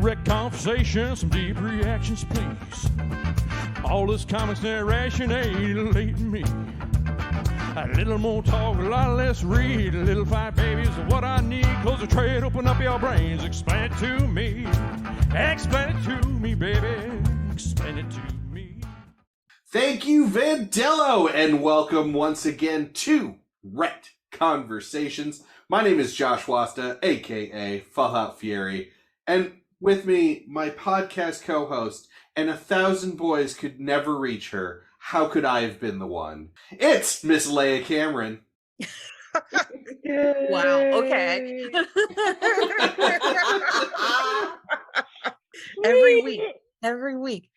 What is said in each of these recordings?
direct conversation, some deep reactions, please. All this comics narration ain't late me. A little more talk, a lot less read. A little fight, baby, is what I need. Close the trade, open up your brains. Explain it to me. Explain it to me, baby. Explain it to me. Thank you, Vandello, and welcome once again to Wrecked Conversations. My name is Josh Wasta, a.k.a. Fallout Fury, and with me, my podcast co-host, and 1,000 boys could never reach her. How could I have been the one? It's Miss Leia Cameron. Wow, okay. Every week.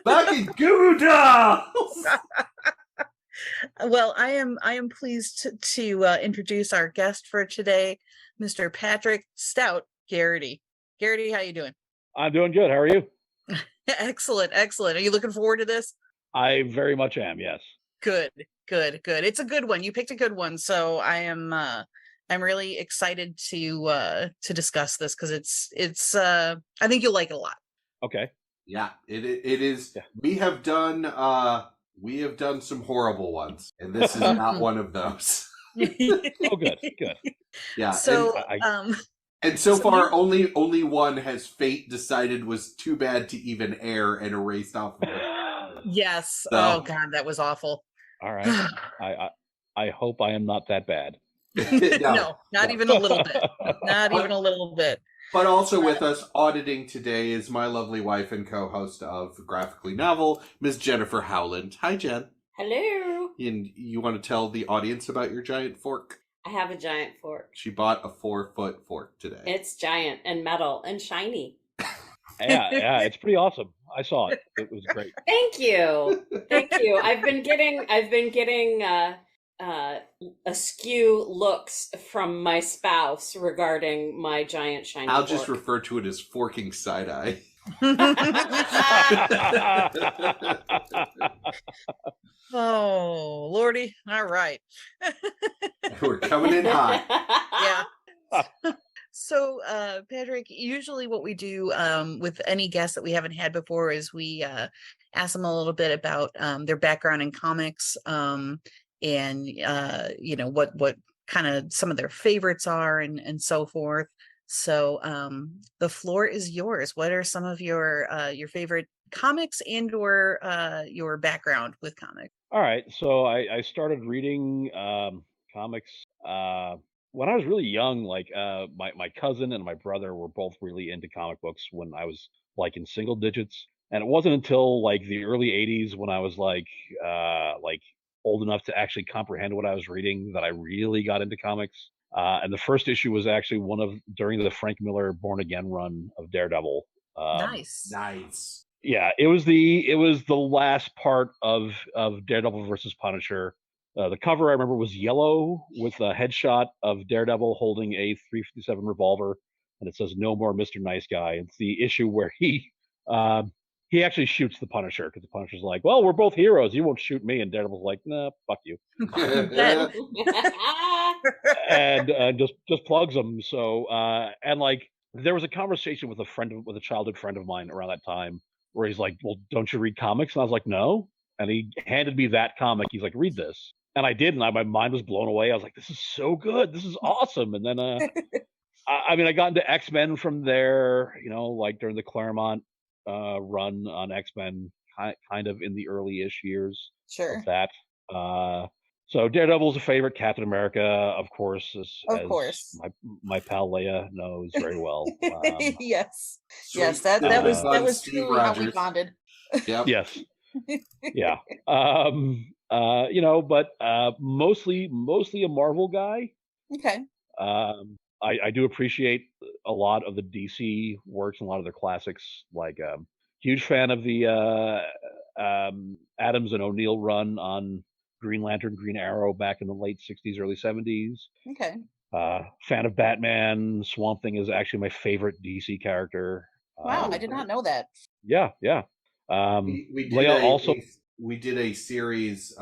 Back in Goo Dolls! Well, I am pleased to introduce our guest for today, Mr. Patrick Stout Gerrity. Gerrity, how you doing? I'm doing good. How are you? Excellent. Are you looking forward to this? I very much am, yes. Good. It's a good one. You picked a good one, so I'm really excited to discuss this because it's I think you'll like it a lot. Okay. Yeah, it is. Yeah. We have done some horrible ones, and this is not one of those. Oh, good. Yeah. So, and so far, only one has fate decided was too bad to even air and erased off of it. Yes. So. Oh God, that was awful. All right. I hope I am not that bad. No, not even a little bit. Not even a little bit. But also with us auditing today is my lovely wife and co-host of Graphically Novel, Ms. Jennifer Howland. Hi, Jen. Hello. And you want to tell the audience about your giant fork? I have a giant fork. She bought a 4-foot fork today. It's giant and metal and shiny. Yeah, it's pretty awesome. I saw it. It was great. Thank you. I've been getting askew looks from my spouse regarding my giant shiny I'll fork. just refer to it as forking side-eye. Oh, Lordy. All right. We're coming in hot. Yeah. So, Patrick, usually what we do with any guest that we haven't had before is we ask them a little bit about their background in comics and, what kind of some of their favorites are and so forth. So the floor is yours. What are some of your favorite comics and or your background with comics? All right. So I started reading comics when I was really young. Like my cousin and my brother were both really into comic books when I was like in single digits. And it wasn't until like the early 80s when I was like old enough to actually comprehend what I was reading that I really got into comics. And the first issue was actually during the Frank Miller Born Again run of Daredevil. Nice. Yeah, it was the last part of Daredevil versus Punisher. The cover I remember was yellow with a headshot of Daredevil holding a .357 revolver, and it says "No more Mr. Nice Guy." It's the issue where he actually shoots the Punisher because the Punisher's like, "Well, we're both heroes. You won't shoot me," and Daredevil's like, "Nah, fuck you," and just plugs him. So and like there was a conversation with a childhood friend of mine around that time where he's like, "Well, don't you read comics?" And I was like, "No." And he handed me that comic. He's like, "Read this." And I did, and my mind was blown away. I was like, "This is so good. This is awesome." And then I got into X-Men from there, like during the Claremont run on X-Men, kind of in the early-ish years Sure. of that. So Daredevil's a favorite. Captain America, of course, as my pal Leia knows very well. Yes. Sweet. Yes, that was truly how we bonded. Yep. Yes. Yeah. But mostly a Marvel guy. Okay. I do appreciate a lot of the DC works and a lot of their classics. Like, huge fan of the Adams and O'Neill run on Green Lantern, Green Arrow back in the late 60s, early 70s. Okay. Fan of Batman. Swamp Thing is actually my favorite DC character. Wow, I did not know that. Yeah. We did a series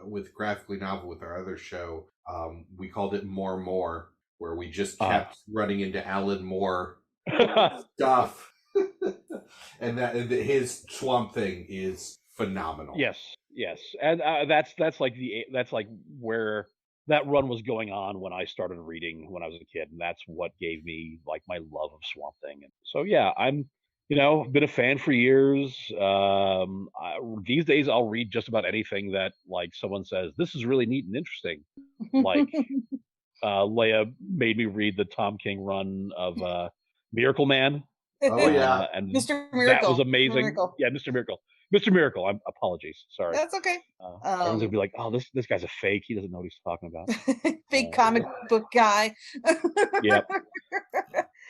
with Graphically Novel with our other show. We called it More, where we just kept running into Alan Moore Stuff. And his Swamp Thing is phenomenal. Yes, and that's like where that run was going on when I started reading when I was a kid, and that's what gave me like my love of Swamp Thing. And so yeah, I'm been a fan for years. These days I'll read just about anything that like someone says this is really neat and interesting. Like Leia made me read the Tom King run of Miracle Man. Oh yeah, and Mr. Miracle. That was amazing. Miracle. Yeah, Mr. Miracle. Mr. Miracle. Apologies. Sorry. That's okay. Everyone's gonna be like, "Oh, this guy's a fake. He doesn't know what he's talking about." Fake comic book guy. Yep.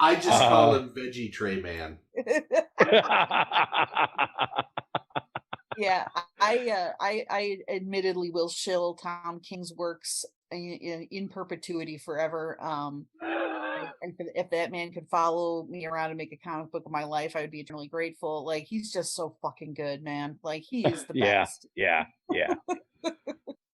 I just call him Veggie Tray Man. Yeah, I admittedly will shill Tom King's works in perpetuity forever. And if that man could follow me around and make a comic book of my life, I would be eternally grateful. Like, he's just so fucking good, man. Like, he is the best. Yeah.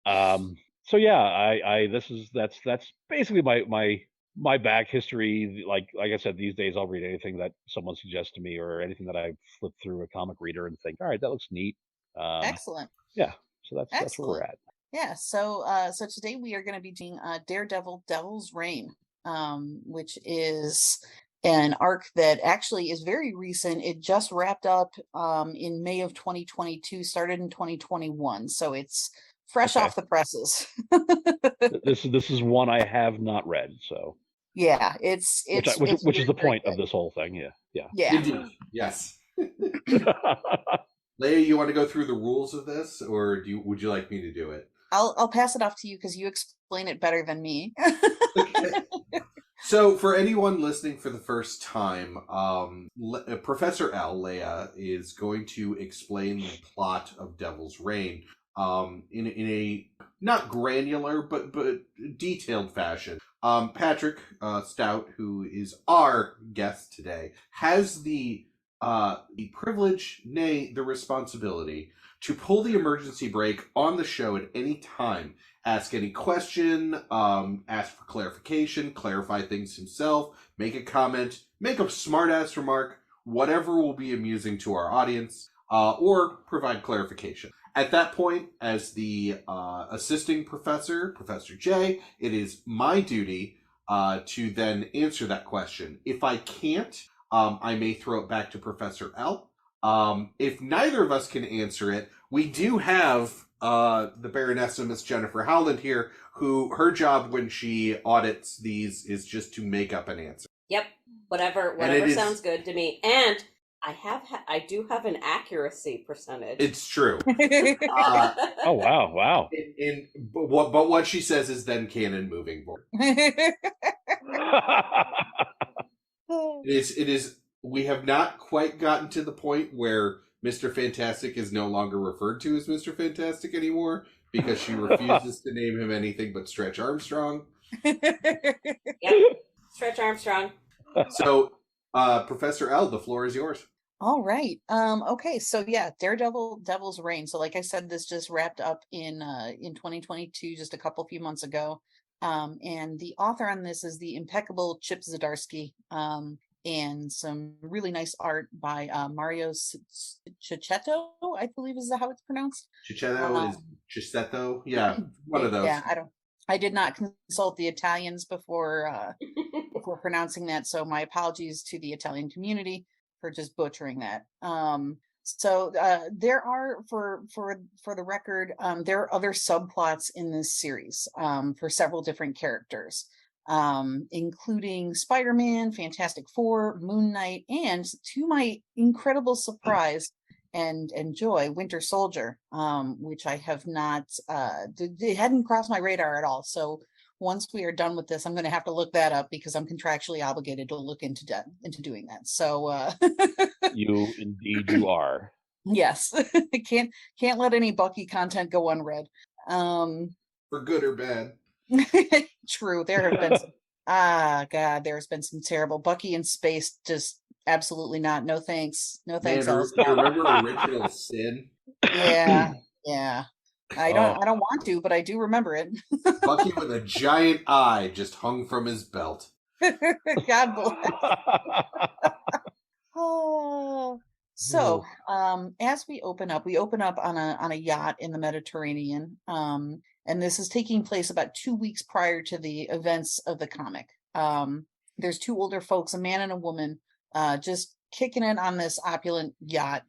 So yeah, that's basically my back history. Like I said, these days I'll read anything that someone suggests to me or anything that I flip through a comic reader and think, all right, that looks neat. Excellent. Yeah, so that's where we're at. Yeah, so today we are going to be doing Daredevil Devil's Reign, which is an arc that actually is very recent. It just wrapped up in May of 2022, started in 2021, so it's fresh off the presses. This is one I have not read, so yeah, it's which is the point of this whole thing. Yeah. Indeed. Yes. Leia, you want to go through the rules of this, or would you like me to do it? I'll pass it off to you because you explain it better than me. Okay. So, for anyone listening for the first time, Professor L, Leia, is going to explain the plot of Devil's Reign in a not granular but detailed fashion. Patrick Stout, who is our guest today, has the privilege, nay, the responsibility, to pull the emergency brake on the show at any time, ask any question, ask for clarification, clarify things himself, make a comment, make a smart-ass remark, whatever will be amusing to our audience, or provide clarification. At that point, as the assisting professor, Professor J, it is my duty to then answer that question. If I can't, I may throw it back to Professor L. If neither of us can answer it, we do have the Baroness Miss Jennifer Howland here, who her job when she audits these is just to make up an answer. Yep, whatever sounds good to me. And I do have an accuracy percentage. It's true. Oh wow! But what she says is then canon moving forward. It is. We have not quite gotten to the point where Mr. Fantastic is no longer referred to as Mr. Fantastic anymore because she refuses to name him anything but Stretch Armstrong. Yep, Stretch Armstrong. So, Professor L, the floor is yours. All right. Okay. So yeah, Devil's Reign. So like I said, this just wrapped up in 2022, just a few months ago. And the author on this is the impeccable Chip Zdarsky. And some really nice art by Mario Cicchetto, I believe is how it's pronounced. Cicchetto. Yeah, one of those. Yeah, I did not consult the Italians before pronouncing that, so my apologies to the Italian community for just butchering that. So there are, for the record, there are other subplots in this series for several different characters. Including Spider-Man, Fantastic Four, Moon Knight, and to my incredible surprise and joy, Winter Soldier, which I have not, it hadn't crossed my radar at all. So once we are done with this, I'm going to have to look that up because I'm contractually obligated to look into doing that. So you are. Yes, can't let any Bucky content go unread. For good or bad. True. There have been there's been some terrible Bucky in space. Just absolutely not. No thanks. No thanks. Man, remember Original Sin? Yeah. I don't want to, but I do remember it. Bucky with a giant eye just hung from his belt. God bless. Oh. So, as we open up on a yacht in the Mediterranean. And this is taking place about 2 weeks prior to the events of the comic. There's two older folks, a man and a woman, just kicking it on this opulent yacht.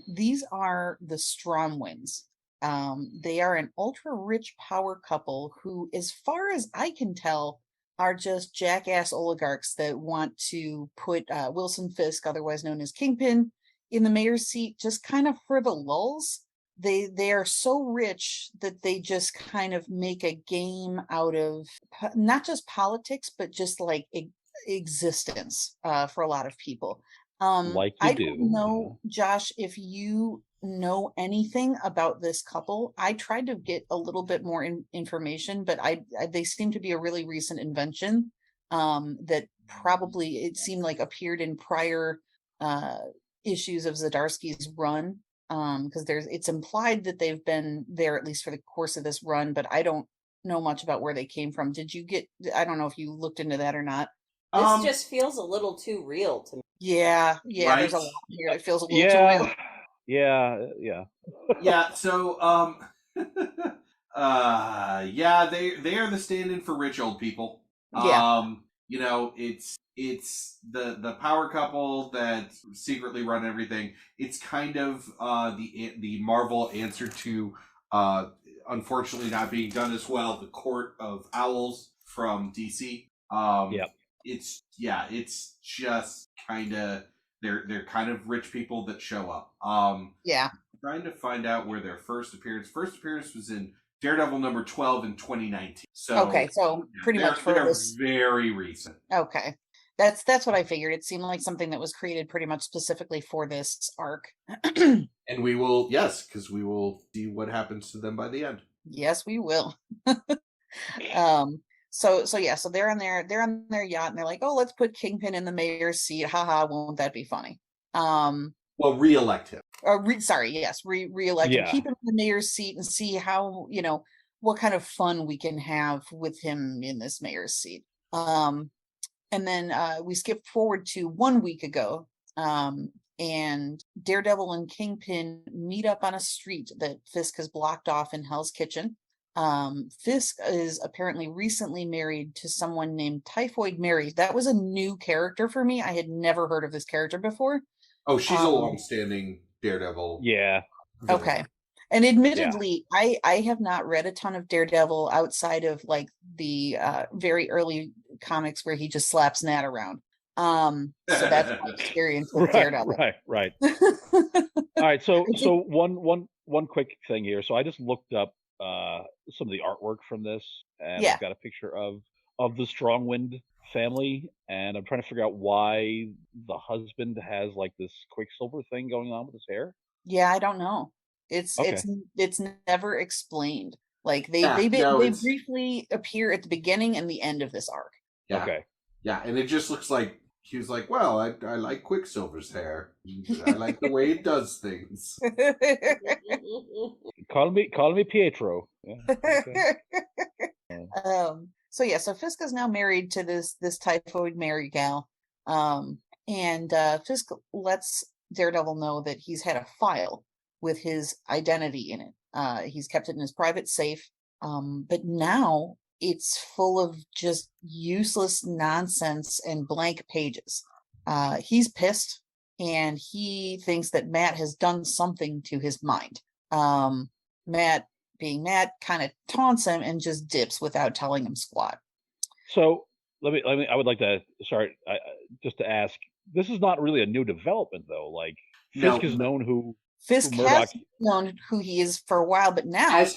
These are the Stromwinds. They are an ultra rich power couple who, as far as I can tell, are just jackass oligarchs that want to put Wilson Fisk, otherwise known as Kingpin, in the mayor's seat just kind of for the lulz. They are so rich that they just kind of make a game out of not just politics, but just like existence for a lot of people. Like you I do. don't know, Josh, if you know anything about this couple. I tried to get a little bit more information, but they seem to be a really recent invention that probably, it seemed like, appeared in prior issues of Zdarsky's run. Because it's implied that they've been there at least for the course of this run, but I don't know much about where they came from. I don't know if you looked into that or not. This just feels a little too real to me. Yeah, Right? There's a lot here. It feels a little too real. Yeah, so they are the stand-in for rich old people. Yeah. It's the power couple that secretly run everything. It's kind of the Marvel answer to unfortunately not being done as well, the Court of Owls from DC. It's just kind of they're kind of rich people that show up. Trying to find out where their first appearance was in Daredevil number 12 in 2019. So pretty much for this, very recent. Okay, that's what I figured. It seemed like something that was created pretty much specifically for this arc. And we will, because we will see what happens to them by the end. Yes, we will. So they're on their yacht and they're like, oh, let's put Kingpin in the mayor's seat. Haha, won't that be funny? Well, re-elect him. Re-elect him. Keep him in the mayor's seat and see how, what kind of fun we can have with him in this mayor's seat. And then we skip forward to 1 week ago. And Daredevil and Kingpin meet up on a street that Fisk has blocked off in Hell's Kitchen. Fisk is apparently recently married to someone named Typhoid Mary. That was a new character for me. I had never heard of this character before. Oh, she's a long-standing Daredevil. Yeah. Villain. Okay. And admittedly, I have not read a ton of Daredevil outside of like the very early comics where he just slaps Nat around. So that's my experience with Daredevil. Right. All right. So one quick thing here. So I just looked up some of the artwork from this, and I've got a picture of the Stromwind family, and I'm trying to figure out why the husband has like this Quicksilver thing going on with his hair. Yeah, I don't know. It's never explained. Like they briefly appear at the beginning and the end of this arc. Yeah. Okay. Yeah, and it just looks like he was like, well, I like Quicksilver's hair. I like the way it does things. Call me Pietro. Yeah, okay. So Fisk is now married to this Typhoid Mary gal. And Fisk lets Daredevil know that he's had a file with his identity in it. He's kept it in his private safe. But now it's full of just useless nonsense and blank pages. He's pissed, and he thinks that Matt has done something to his mind. Matt, being Matt, kind of taunts him and just dips without telling him squat. So let me. I would like to start just to ask. This is not really a new development, though. Like Fisk has known who. Fisk has known who he is for a while, but now as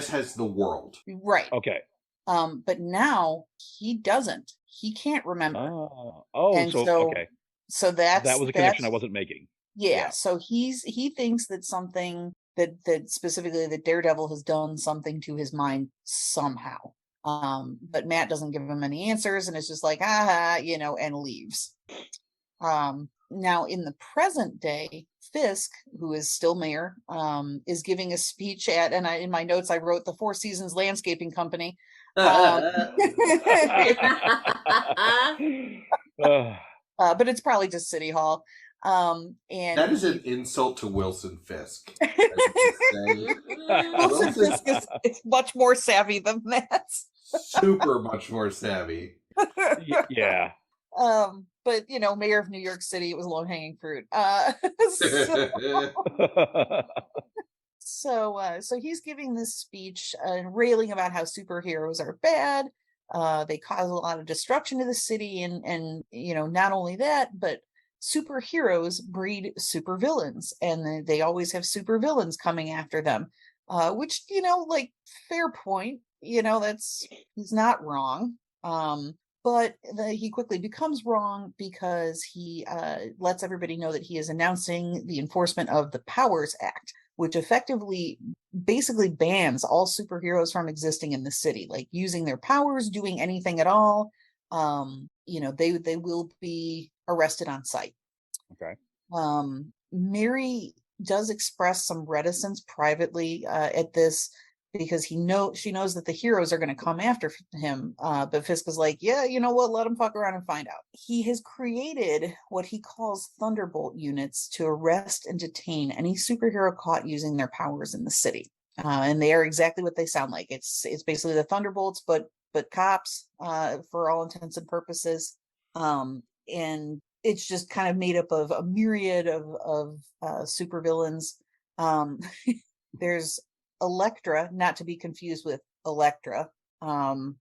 has the world. Right. Okay. But now he doesn't. He can't remember. Okay. So that was a connection I wasn't making. Yeah. So he thinks that something that specifically that Daredevil has done something to his mind somehow. But Matt doesn't give him any answers, and it's just like and leaves. Now in the present day, Fisk, who is still mayor, is giving a speech at, and in my notes I wrote the Four Seasons Landscaping Company. But it's probably just City Hall. And that is an insult to Wilson Fisk. Wilson Fisk is much more savvy than that. Super much more savvy. Yeah. But mayor of New York City, it was low-hanging fruit. So he's giving this speech and railing about how superheroes are bad. They cause a lot of destruction to the city, and not only that, but superheroes breed supervillains, and they always have supervillains coming after them. Which fair point. He's not wrong. But he quickly becomes wrong because he lets everybody know that he is announcing the enforcement of the Powers Act, which effectively basically bans all superheroes from existing in the city, like using their powers, doing anything at all. They will be arrested on sight. Okay. Mary does express some reticence privately at this, because she knows that the heroes are going to come after him. But Fisk is like, yeah, you know what? Let him fuck around and find out. He has created what he calls Thunderbolt units to arrest and detain any superhero caught using their powers in the city. And they are exactly what they sound like. It's basically the Thunderbolts, but cops, for all intents and purposes. And it's just kind of made up of a myriad of supervillains. There's Elektra, not to be confused with Elektra. So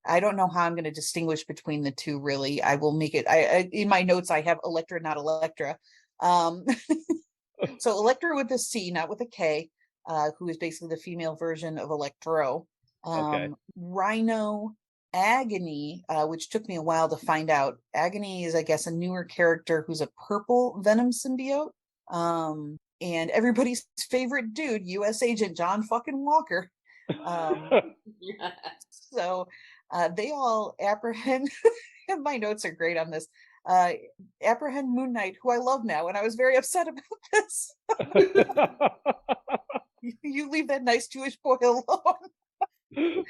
I don't know how I'm going to distinguish between the two, really. I will make it. I in my notes I have Elektra, not Elektra. So Elektra with a C, not with a K, who is basically the female version of Electro. Okay. Rhino, Agony, which took me a while to find out. Agony is, I guess, a newer character who's a purple Venom symbiote. And everybody's favorite dude, U.S. Agent John fucking Walker. So they all apprehend. My notes are great on this. Apprehend Moon Knight, who I love now, and I was very upset about this. You leave that nice Jewish boy alone.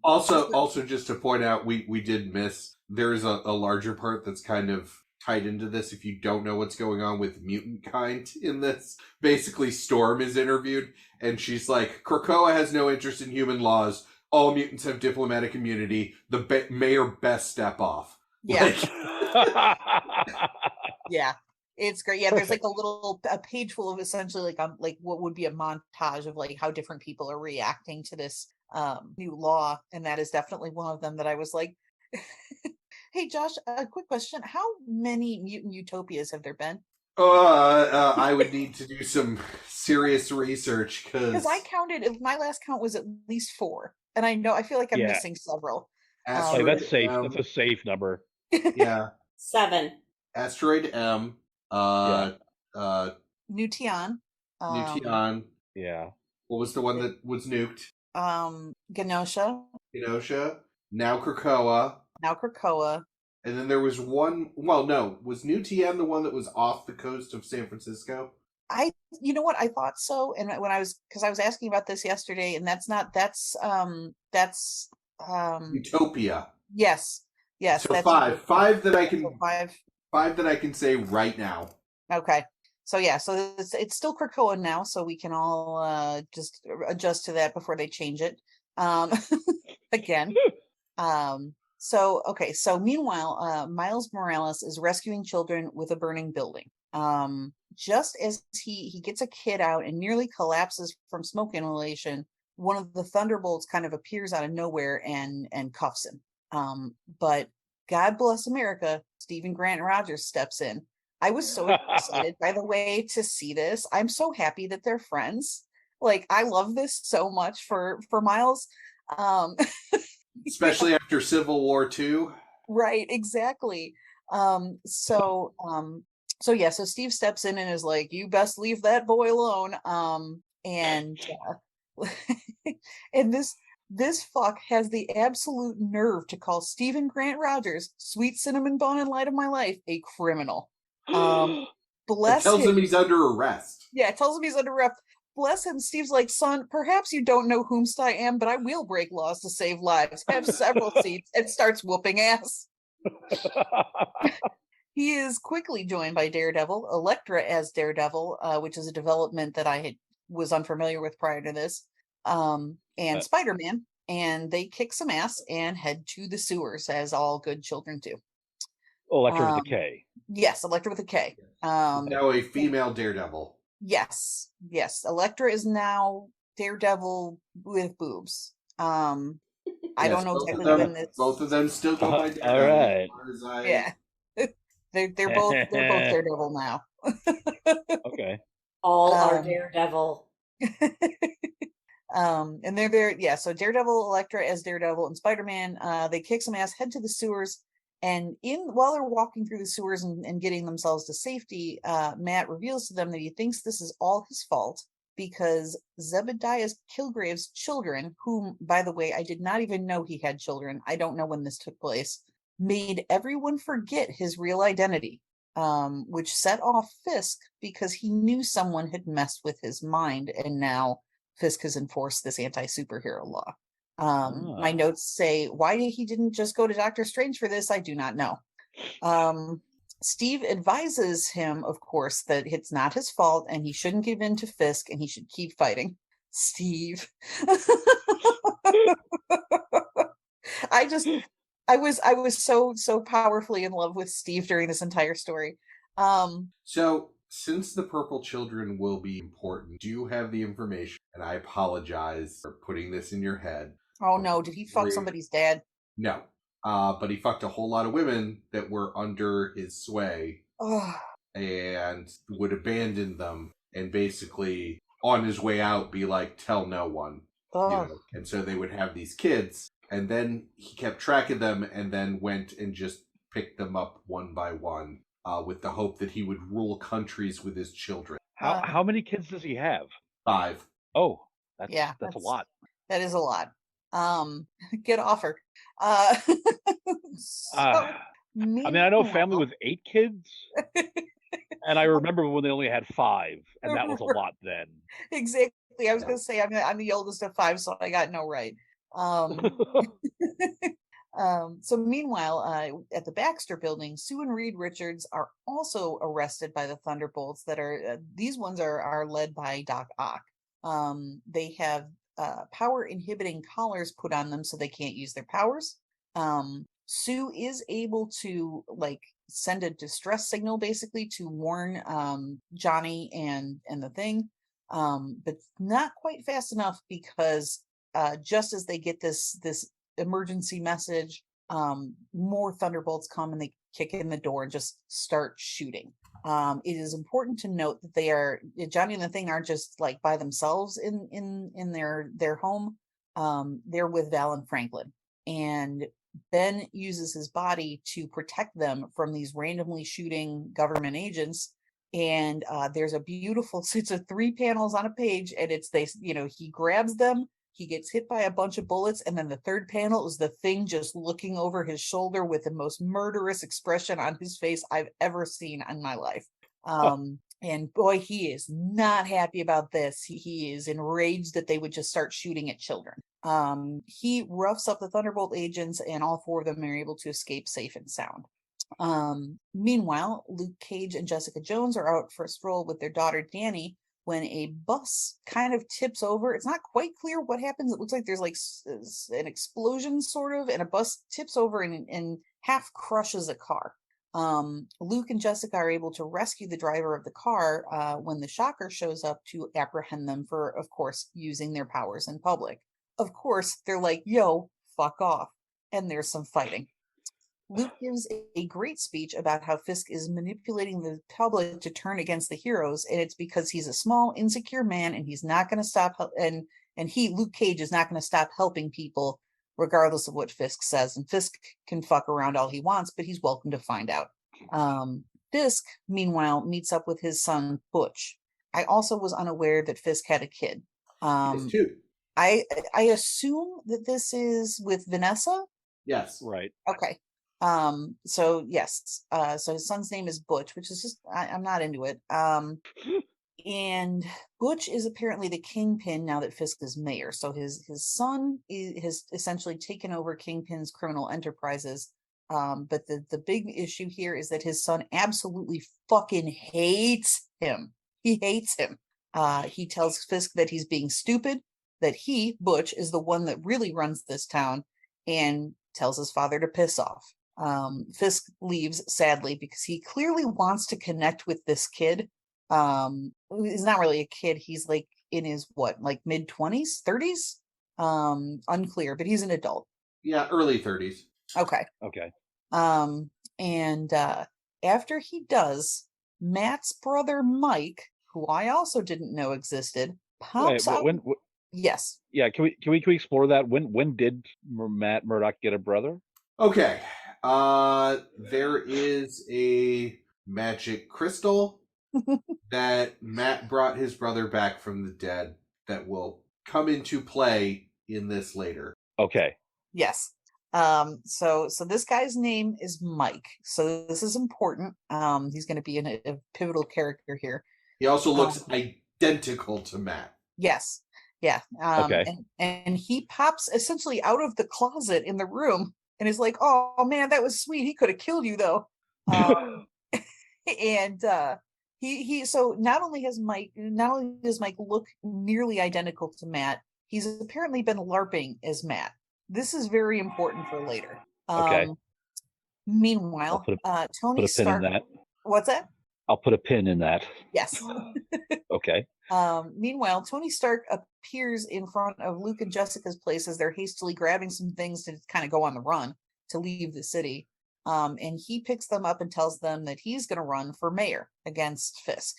Also, just to point out, we did miss. There's a larger part that's kind of tied into this. If you don't know what's going on with mutant kind in this, basically Storm is interviewed and she's like, Krakoa has no interest in human laws. All mutants have diplomatic immunity. The mayor best step off. Yeah. Yeah. It's great. Yeah, there's like a page full of essentially like what would be a montage of like how different people are reacting to this new law, and that is definitely one of them that I was like, hey Josh, a quick question. How many mutant utopias have there been? I would need to do some serious research because I counted, my last count was at least 4, and I feel like I'm missing several. That's safe. That's a safe number. Yeah. 7. Asteroid M. Newtion. Newtion. Yeah. What was the one that was nuked? Genosha. Now Krakoa. And then there was one. Well, no, was New TN the one that was off the coast of San Francisco? You know what? I thought so. And when I was asking about this yesterday, and that's Utopia. Yes. So that's five that I can. Five that I can say right now. Okay. So yeah, so it's still Krakoa now, so we can all just adjust to that before they change it again. So meanwhile, Miles Morales is rescuing children with a burning building. Just as he gets a kid out and nearly collapses from smoke inhalation, one of the Thunderbolts kind of appears out of nowhere and cuffs him. But God bless America, Stephen Grant Rogers steps in. I was so excited, by the way, to see this. I'm so happy that they're friends. Like, I love this so much for Miles. Especially after Civil War II. Right, exactly. So Steve steps in and is like, you best leave that boy alone. And this fuck has the absolute nerve to call Stephen Grant Rogers, sweet cinnamon bun and light of my life, a criminal. Bless it tells him he's under arrest. Yeah, it tells him he's under arrest. bless him, Steve's like, son, perhaps you don't know whomst I am, but I will break laws to save lives. Have several seats, and starts whooping ass. He is quickly joined by Daredevil, Elektra as Daredevil, which is a development that I was unfamiliar with prior to this, and Spider-Man, and they kick some ass and head to the sewers, as all good children do. Elektra with a K. Yes, Elektra with a K. Now a female Daredevil. Yes. Elektra is now Daredevil with boobs. I don't know exactly when this. Both of them still go by Daredevil. All right. Yeah. They're both Daredevil now. Okay. All are Daredevil. And they're there. Yeah. So Daredevil, Elektra as Daredevil, and Spider-Man. They kick some ass, head to the sewers, and while they're walking through the sewers and getting themselves to safety, Matt reveals to them that he thinks this is all his fault because Zebediah Kilgrave's children, whom, by the way, I did not even know he had children. I don't know when this took place. Made everyone forget his real identity, which set off Fisk because he knew someone had messed with his mind, and now Fisk has enforced this anti-superhero law. My notes say, why he didn't just go to Doctor Strange for this, I do not know. Steve advises him, of course, that it's not his fault and he shouldn't give in to Fisk and he should keep fighting. Steve. I was so powerfully in love with Steve during this entire story. So, since the Purple Children will be important, do you have the information? And I apologize for putting this in your head. Oh no, did he fuck somebody's dad? No. But he fucked a whole lot of women that were under his sway and would abandon them and basically on his way out be like, tell no one. You know? And so they would have these kids, and then he kept track of them and then went and just picked them up one by one with the hope that he would rule countries with his children. How many kids does he have? 5. Oh, that's a lot. That is a lot. Good offer. I mean, I know a family with 8 kids, and I remember when they only had 5, and that was a lot then. Exactly. I was going to say I'm the oldest of 5, so I got no right. So meanwhile, at the Baxter building, Sue and Reed Richards are also arrested by the Thunderbolts. That are these ones are led by Doc Ock. They have power inhibiting collars put on them so they can't use their powers. Sue is able to send a distress signal basically to warn Johnny and the Thing, but not quite fast enough because just as they get this emergency message, more Thunderbolts come and they kick in the door and just start shooting. It is important to note that Johnny and the Thing aren't just by themselves in their home. They're with Val and Franklin, and Ben uses his body to protect them from these randomly shooting government agents. And there's a beautiful, it's a 3 panels on a page, and he grabs them, he gets hit by a bunch of bullets, and then the 3rd panel is the Thing just looking over his shoulder with the most murderous expression on his face I've ever seen in my life. And boy, he is not happy about this. He is enraged that they would just start shooting at children. He roughs up the Thunderbolt agents, and all 4 of them are able to escape safe and sound. Meanwhile, Luke Cage and Jessica Jones are out for a stroll with their daughter Danny when a bus kind of tips over. It's not quite clear what happens. It looks like there's an explosion sort of, and a bus tips over and half crushes a car. Luke and Jessica are able to rescue the driver of the car when the Shocker shows up to apprehend them for, of course, using their powers in public. Of course, they're like, yo, fuck off. And there's some fighting. Luke gives a great speech about how Fisk is manipulating the public to turn against the heroes, and it's because he's a small, insecure man, and he's not going to stop. And Luke Cage, is not going to stop helping people, regardless of what Fisk says. And Fisk can fuck around all he wants, but he's welcome to find out. Fisk, meanwhile, meets up with his son Butch. I also was unaware that Fisk had a kid. Yes, too. I assume that this is with Vanessa. Yes. Right. Okay. So yes, so his son's name is Butch, which is just I'm not into it. And Butch is apparently the kingpin now that Fisk is mayor. So his son has essentially taken over Kingpin's criminal enterprises. But the big issue here is that his son absolutely fucking hates him. He hates him. He tells Fisk that he's being stupid, that he, Butch, is the one that really runs this town, and tells his father to piss off. Fisk leaves, sadly, because he clearly wants to connect with this kid. He's not really a kid. He's like in his mid-20s, 30s? Unclear, but he's an adult. Yeah, early 30s. Okay. And after he does, Matt's brother Mike, who I also didn't know existed, pops out. Yes. Yeah, can we explore that? When did Matt Murdock get a brother? Okay. There is a magic crystal that Matt brought his brother back from the dead that will come into play in this later. Okay. Yes. So this guy's name is Mike. So this is important. He's going to be a pivotal character here. He also looks identical to Matt. Yes. Yeah. Okay. And he pops essentially out of the closet in the room and is like, "Oh man, that was sweet. He could have killed you though." And he so not only does Mike look nearly identical to Matt, he's apparently been LARPing as Matt. This is very important for later. Okay. Meanwhile, Tony Stark. In that. What's that? I'll put a pin in that. Yes. Okay. Meanwhile, Tony Stark appears in front of Luke and Jessica's place as they're hastily grabbing some things to kind of go on the run to leave the city. And he picks them up and tells them that he's going to run for mayor against Fisk.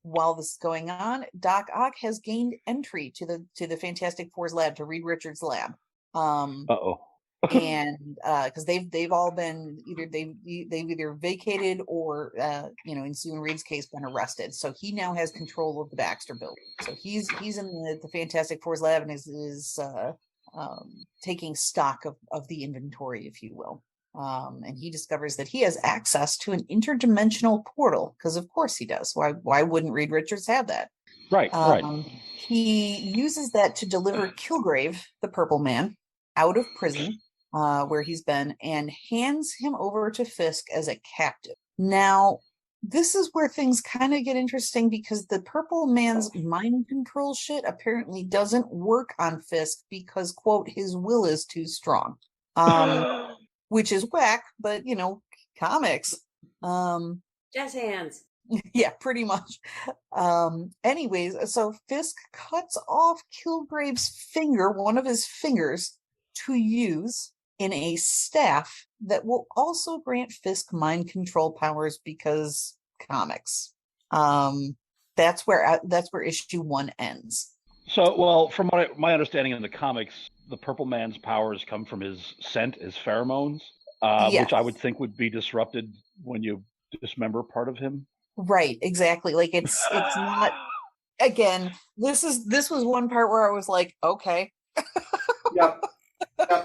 While this is going on, Doc Ock has gained entry to the Fantastic Four's lab, to Reed Richards' lab. And because they've all been they've either vacated or in Susan Reed's case been arrested. So he now has control of the Baxter building. So he's in the Fantastic Four's lab and is taking stock of the inventory, if you will. And he discovers that he has access to an interdimensional portal, because of course he does. Why wouldn't Reed Richards have that? Right. He uses that to deliver Kilgrave, the Purple Man, out of prison where he's been, and hands him over to Fisk as a captive. Now, this is where things kind of get interesting, because the Purple Man's mind control shit apparently doesn't work on Fisk because, quote, his will is too strong. Which is whack, but comics. Jazz hands. Yeah, pretty much. Anyways, so Fisk cuts off Kilgrave's finger, one of his fingers, to use in a staff that will also grant Fisk mind control powers, because comics. That's where issue 1 ends. So, well, from my understanding in the comics, the Purple Man's powers come from his scent, his pheromones, yes. Which I would think would be disrupted when you dismember part of him. Right, exactly. Like it's not. Again, this was one part where I was like, okay. Yep.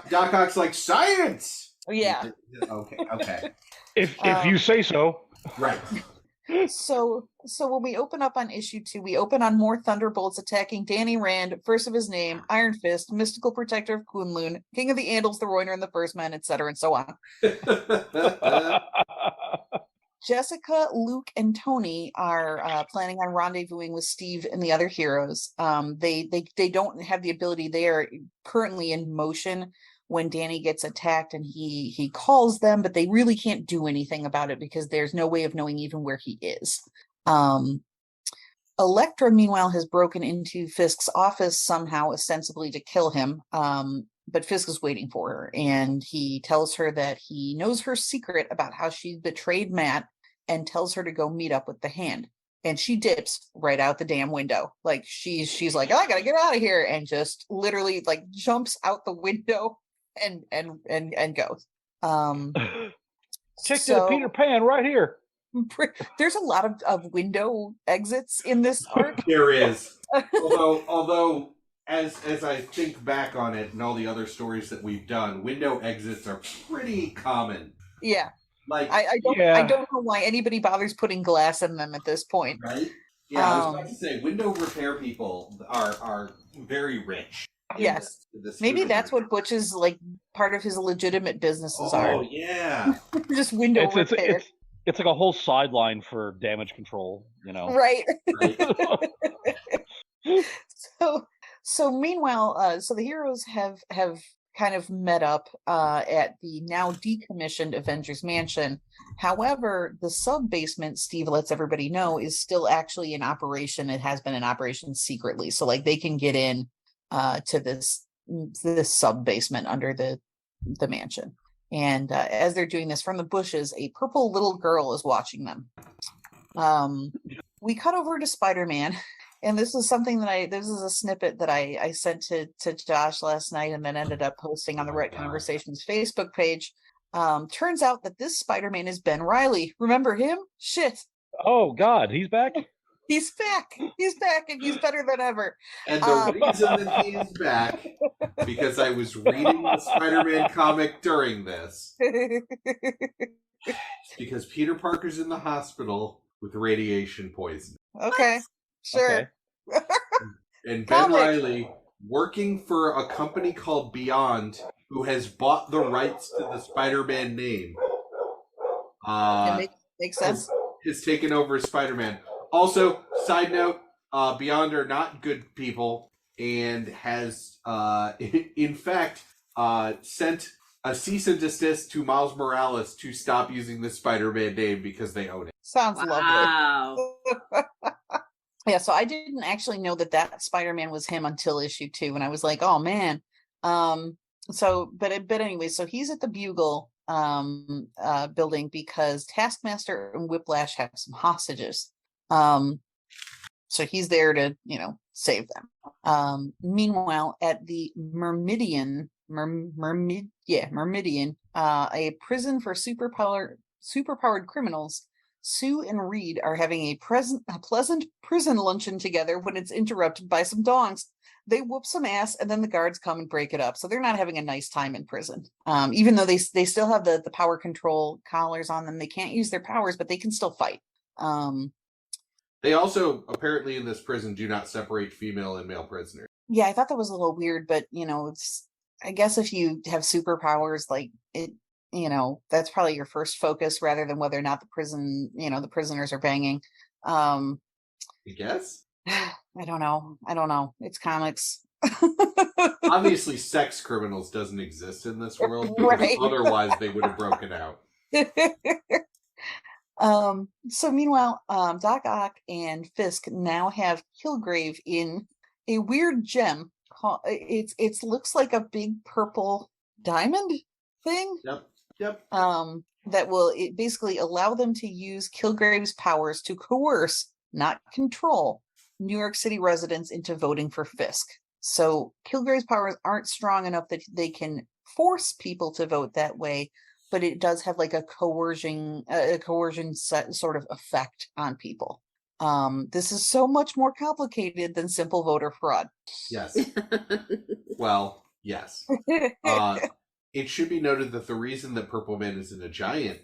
Doc Ock's like, science. Yeah. Okay. If you say so. Right. So when we open up on issue 2, we open on more Thunderbolts attacking Danny Rand, first of his name, Iron Fist, mystical protector of Kunlun, King of the Andals, the Roiner, and the First Men, etc., and so on. Jessica, Luke, and Tony are planning on rendezvousing with Steve and the other heroes. They don't have the ability. They are currently in motion when Danny gets attacked, and he calls them, but they really can't do anything about it because there's no way of knowing even where he is. Elektra, meanwhile, has broken into Fisk's office somehow, ostensibly to kill him. But Fisk is waiting for her, and he tells her that he knows her secret about how she betrayed Matt, and tells her to go meet up with the Hand. And she dips right out the damn window. Like she's like, I gotta get out of here, and just literally like jumps out the window and goes. Check the Peter Pan right here. There's a lot of window exits in this arc. There is. Although as I think back on it and all the other stories that we've done, window exits are pretty common. Yeah. Like, I don't know why anybody bothers putting glass in them at this point. right? Yeah, I was about to say, window repair people are very rich. Yes. This Maybe universe. that's what Butch's like part of his legitimate businesses are. Oh yeah. Just window repair. It's like a whole sideline for damage control, you know. Right. Right. So meanwhile, so the heroes have kind of met up at the now decommissioned Avengers Mansion. However, the sub basement, Steve lets everybody know, is still actually in operation. It has been in operation secretly, so like they can get in to this sub basement under the mansion. And as they're doing this, from the bushes, a purple little girl is watching them. We cut over to Spider-Man. And this is something that this is a snippet that I sent to Josh last night and then ended up posting on the Right Conversations Facebook page. Turns out that this Spider-Man is Ben Reilly. Remember him? Shit. Oh, God, he's back? He's back. He's back, and he's better than ever. And the reason that he is back, because I was reading the Spider-Man comic during this, because Peter Parker's in the hospital with radiation poisoning. Okay. Sure. Okay. And Ben Reilly, working for a company called Beyond, who has bought the rights to the Spider-Man name, makes sense. Has taken over as Spider-Man. Also, side note, Beyond are not good people and has, in fact, sent a cease and desist to Miles Morales to stop using the Spider-Man name because they own it. Sounds lovely. Wow. Yeah, so I didn't actually know that Spider-Man was him until issue 2, and I was like, oh man. But anyway, so he's at the Bugle building because Taskmaster and Whiplash have some hostages. So he's there to, save them. Meanwhile, at the Myrmidian, a prison for superpowered criminals, Sue and Reed are having a pleasant prison luncheon together when it's interrupted by some dongs. They whoop some ass, and then the guards come and break it up. So they're not having a nice time in prison. Even though they still have the power control collars on them, they can't use their powers, but they can still fight. They also, apparently in this prison, do not separate female and male prisoners. Yeah, I thought that was a little weird, but, I guess if you have superpowers, like it, that's probably your first focus rather than whether or not the prisoners are banging. I guess. I don't know. It's comics. Obviously, sex criminals doesn't exist in this world, because Right. otherwise they would have broken out. So meanwhile, Doc Ock and Fisk now have Kilgrave in a weird gem. It looks like a big purple diamond thing. Yep. That will basically allow them to use Kilgrave's powers to coerce, not control, New York City residents into voting for Fisk. So Kilgrave's powers aren't strong enough that they can force people to vote that way, but it does have like a coercion sort of effect on people. This is so much more complicated than simple voter fraud. Yes. Well, yes. It should be noted that the reason that Purple Man is in a giant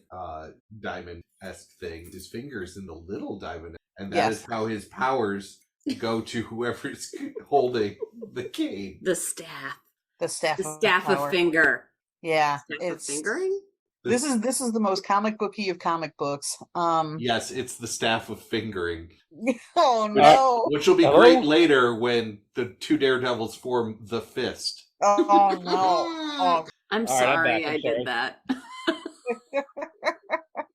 diamond-esque thing, his fingers in the little diamond, and that is how his powers go to whoever's holding the cane. The staff. The staff of finger. Yeah, Staff of fingering. This is the most comic booky of comic books. Yes, it's the staff of fingering. Oh no! Which will be great later when the two Daredevils form the Fist. Oh no! Oh. I'm sorry I did that.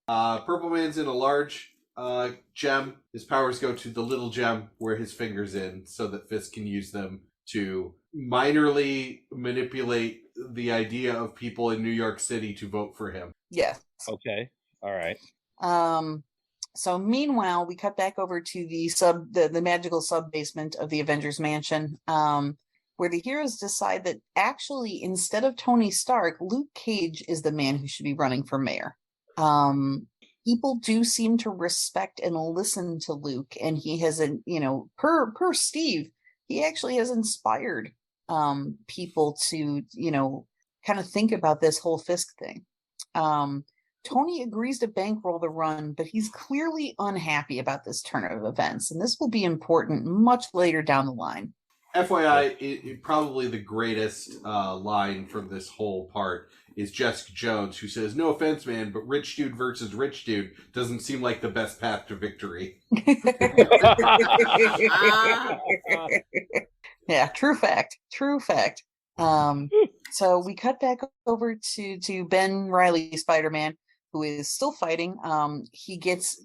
Purple Man's in a large gem. His powers go to the little gem where his finger's in, so that Fisk can use them to minorly manipulate the idea of people in New York City to vote for him. Yes. Okay. All right. So meanwhile, we cut back over to the magical sub basement of the Avengers Mansion, where the heroes decide that actually, instead of Tony Stark, Luke Cage is the man who should be running for mayor. People do seem to respect and listen to Luke, and he has per Steve, he actually has inspired people to, kind of think about this whole Fisk thing. Tony agrees to bankroll the run, but he's clearly unhappy about this turn of events, and this will be important much later down the line. FYI, probably the greatest line from this whole part is Jessica Jones, who says, "No offense, man, but rich dude versus rich dude doesn't seem like the best path to victory." Yeah, true fact. So we cut back over to Ben Reilly, Spider-Man, who is still fighting. He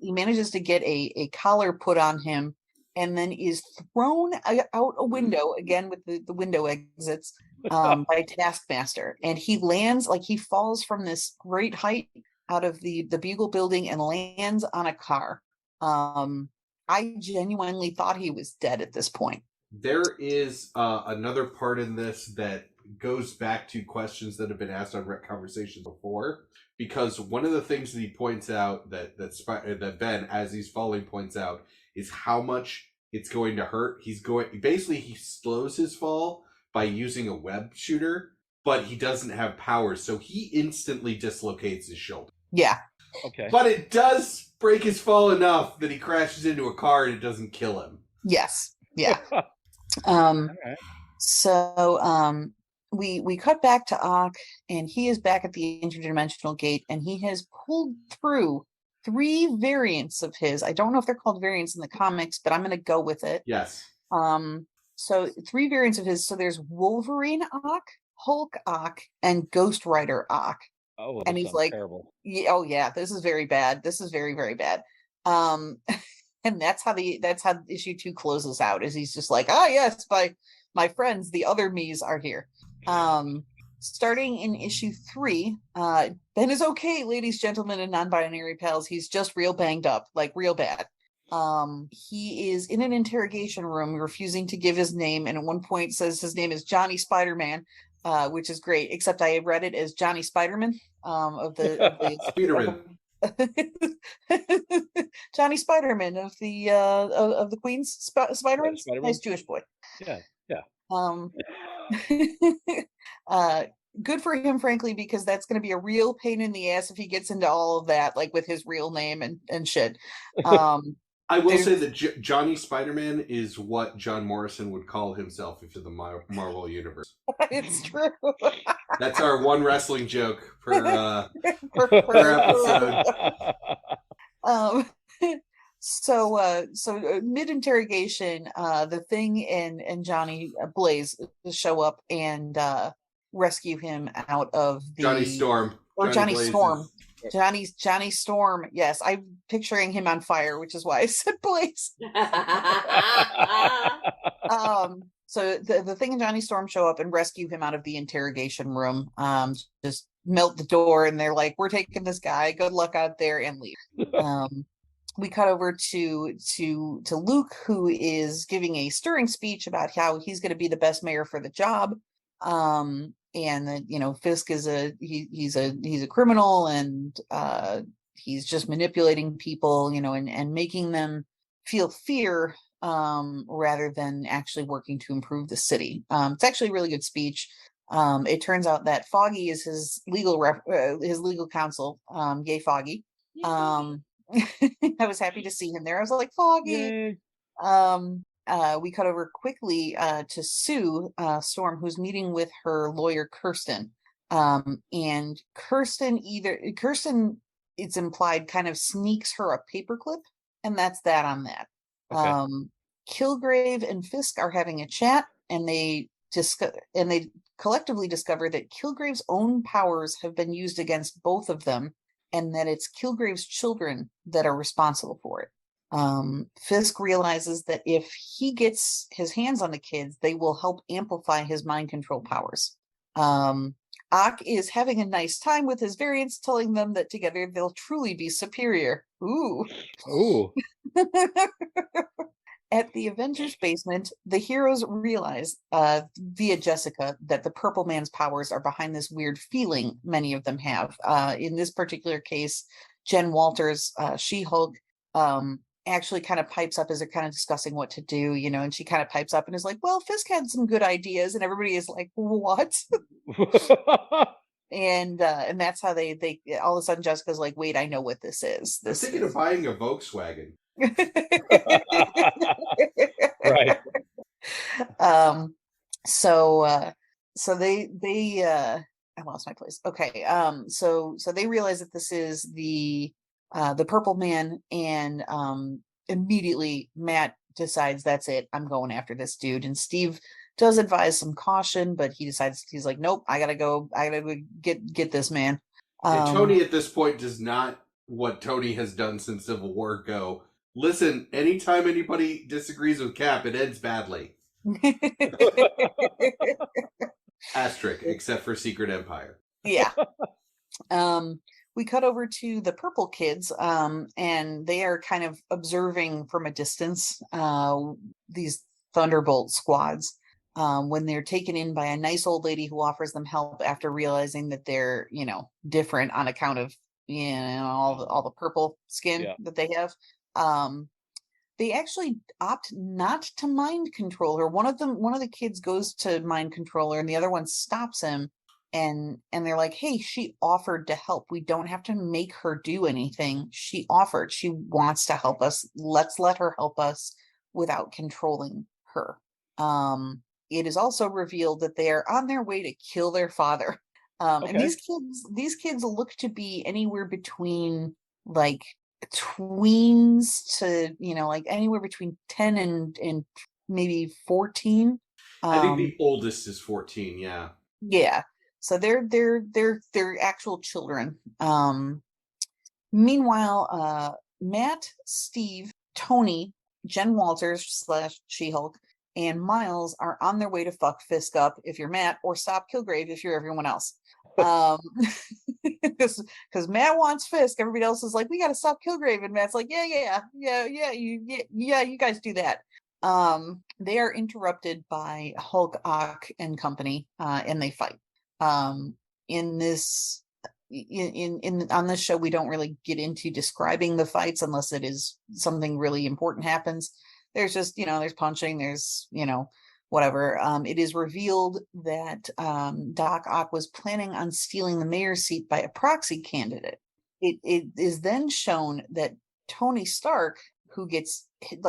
manages to get a collar put on him, and then is thrown out a window, again with the window exits, by Taskmaster. And he lands, like he falls from this great height out of the Bugle building and lands on a car. I genuinely thought he was dead at this point. There is another part in this that goes back to questions that have been asked on Rec Conversations before, because one of the things that he points out that Ben, as he's falling, points out is how much it's going to hurt. He slows his fall by using a web shooter, but he doesn't have powers, so he instantly dislocates his shoulder. Yeah. Okay. But it does break his fall enough that he crashes into a car and it doesn't kill him. Yes. Yeah. Right. So we cut back to Ock, and he is back at the interdimensional gate, and he has pulled through 3 variants of his. I don't know if they're called variants in the comics, but I'm going to go with it. Yes. So 3 variants of his. So there's Wolverine Ock, Hulk Ock, and Ghost Rider Ock. Oh, and he's like, terrible. Oh yeah, this is very bad. This is very, very bad. And that's how issue 2 closes out, is he's just like, yes, my friends, the other me's are here. Starting in issue 3, Ben is okay, ladies, gentlemen, and non-binary pals. He's just real banged up, like real bad. He is in an interrogation room, refusing to give his name, and at one point says his name is Johnny Spider-Man, which is great, except I have read it as Johnny Spider-Man, of the Spider-Man. Johnny Spider-Man of the Queen's Spider-Man. Nice Jewish boy. Yeah. Good for him, frankly, because that's going to be a real pain in the ass if he gets into all of that, like with his real name and shit. I will say that Johnny Spider-Man is what John Morrison would call himself if you're the Marvel Universe. It's true. That's our one wrestling joke per episode. So mid-interrogation, the Thing and Johnny Blaze show up and rescue him out of the Johnny Storm. Johnny Storm. Johnny Storm. Yes, I'm picturing him on fire, which is why I said Blaze. So the Thing and Johnny Storm show up and rescue him out of the interrogation room. Just melt the door, and they're like, "We're taking this guy. Good luck out there," and leave. We cut over to Luke, who is giving a stirring speech about how he's going to be the best mayor for the job. And that, Fisk is he's a criminal, and he's just manipulating people, and making them feel fear rather than actually working to improve the city. It's actually a really good speech. It turns out that Foggy is his legal counsel, Gay Foggy. I was happy to see him there. I was like, Foggy. We cut over quickly to Sue Storm, who's meeting with her lawyer Kirsten, and Kirsten, it's implied, kind of sneaks her a paperclip, and that's that on that. Okay. Kilgrave and Fisk are having a chat, and they collectively discover that Kilgrave's own powers have been used against both of them, and that it's Kilgrave's children that are responsible for it. Fisk realizes that if he gets his hands on the kids, they will help amplify his mind control powers. Ock is having a nice time with his variants, telling them that together they'll truly be superior. Ooh. At the Avengers basement, the heroes realize, via Jessica, that the Purple Man's powers are behind this weird feeling many of them have. In this particular case, Jen Walters, She-Hulk, actually kind of pipes up as they're kind of discussing what to do, and she kind of pipes up and is like, well, Fisk had some good ideas, and everybody is like, what? and that's how they all of a sudden Jessica's like, wait, I know what this is. I'm thinking of buying a Volkswagen. Right. So they I lost my place. Okay. So they realize that this is the Purple Man, and immediately Matt decides, that's it, I'm going after this dude. And Steve does advise some caution, but he's like, nope, I gotta go get this man. And Tony at this point does not, what Tony has done since Civil War, go, listen, anytime anybody disagrees with Cap, it ends badly. Asterisk, except for Secret Empire. Yeah. We cut over to the Purple kids, and they are kind of observing from a distance these Thunderbolt squads when they're taken in by a nice old lady who offers them help after realizing that they're, different on account of, all the purple skin that they have. They actually opt not to mind control her. One of the kids goes to mind control her, and the other one stops him. And they're like, hey, she offered to help. We don't have to make her do anything. She offered. She wants to help us. Let's let her help us without controlling her. It is also revealed that they are on their way to kill their father. And these kids look to be anywhere between like tweens to, like anywhere between 10 and maybe 14. I think the oldest is 14. Yeah. Yeah. So they're actual children. Meanwhile, Matt, Steve, Tony, Jen Walters / She-Hulk, and Miles are on their way to fuck Fisk up if you're Matt, or stop Kilgrave if you're everyone else. Because Matt wants Fisk, everybody else is like, we got to stop Kilgrave, and Matt's like, yeah, you guys do that. They are interrupted by Hulk, Ock, and company, and they fight. On this show, we don't really get into describing the fights unless it is something really important happens. There's just, there's punching, there's, whatever. It is revealed that Doc Ock was planning on stealing the mayor's seat by a proxy candidate. It is then shown that Tony Stark, who gets hit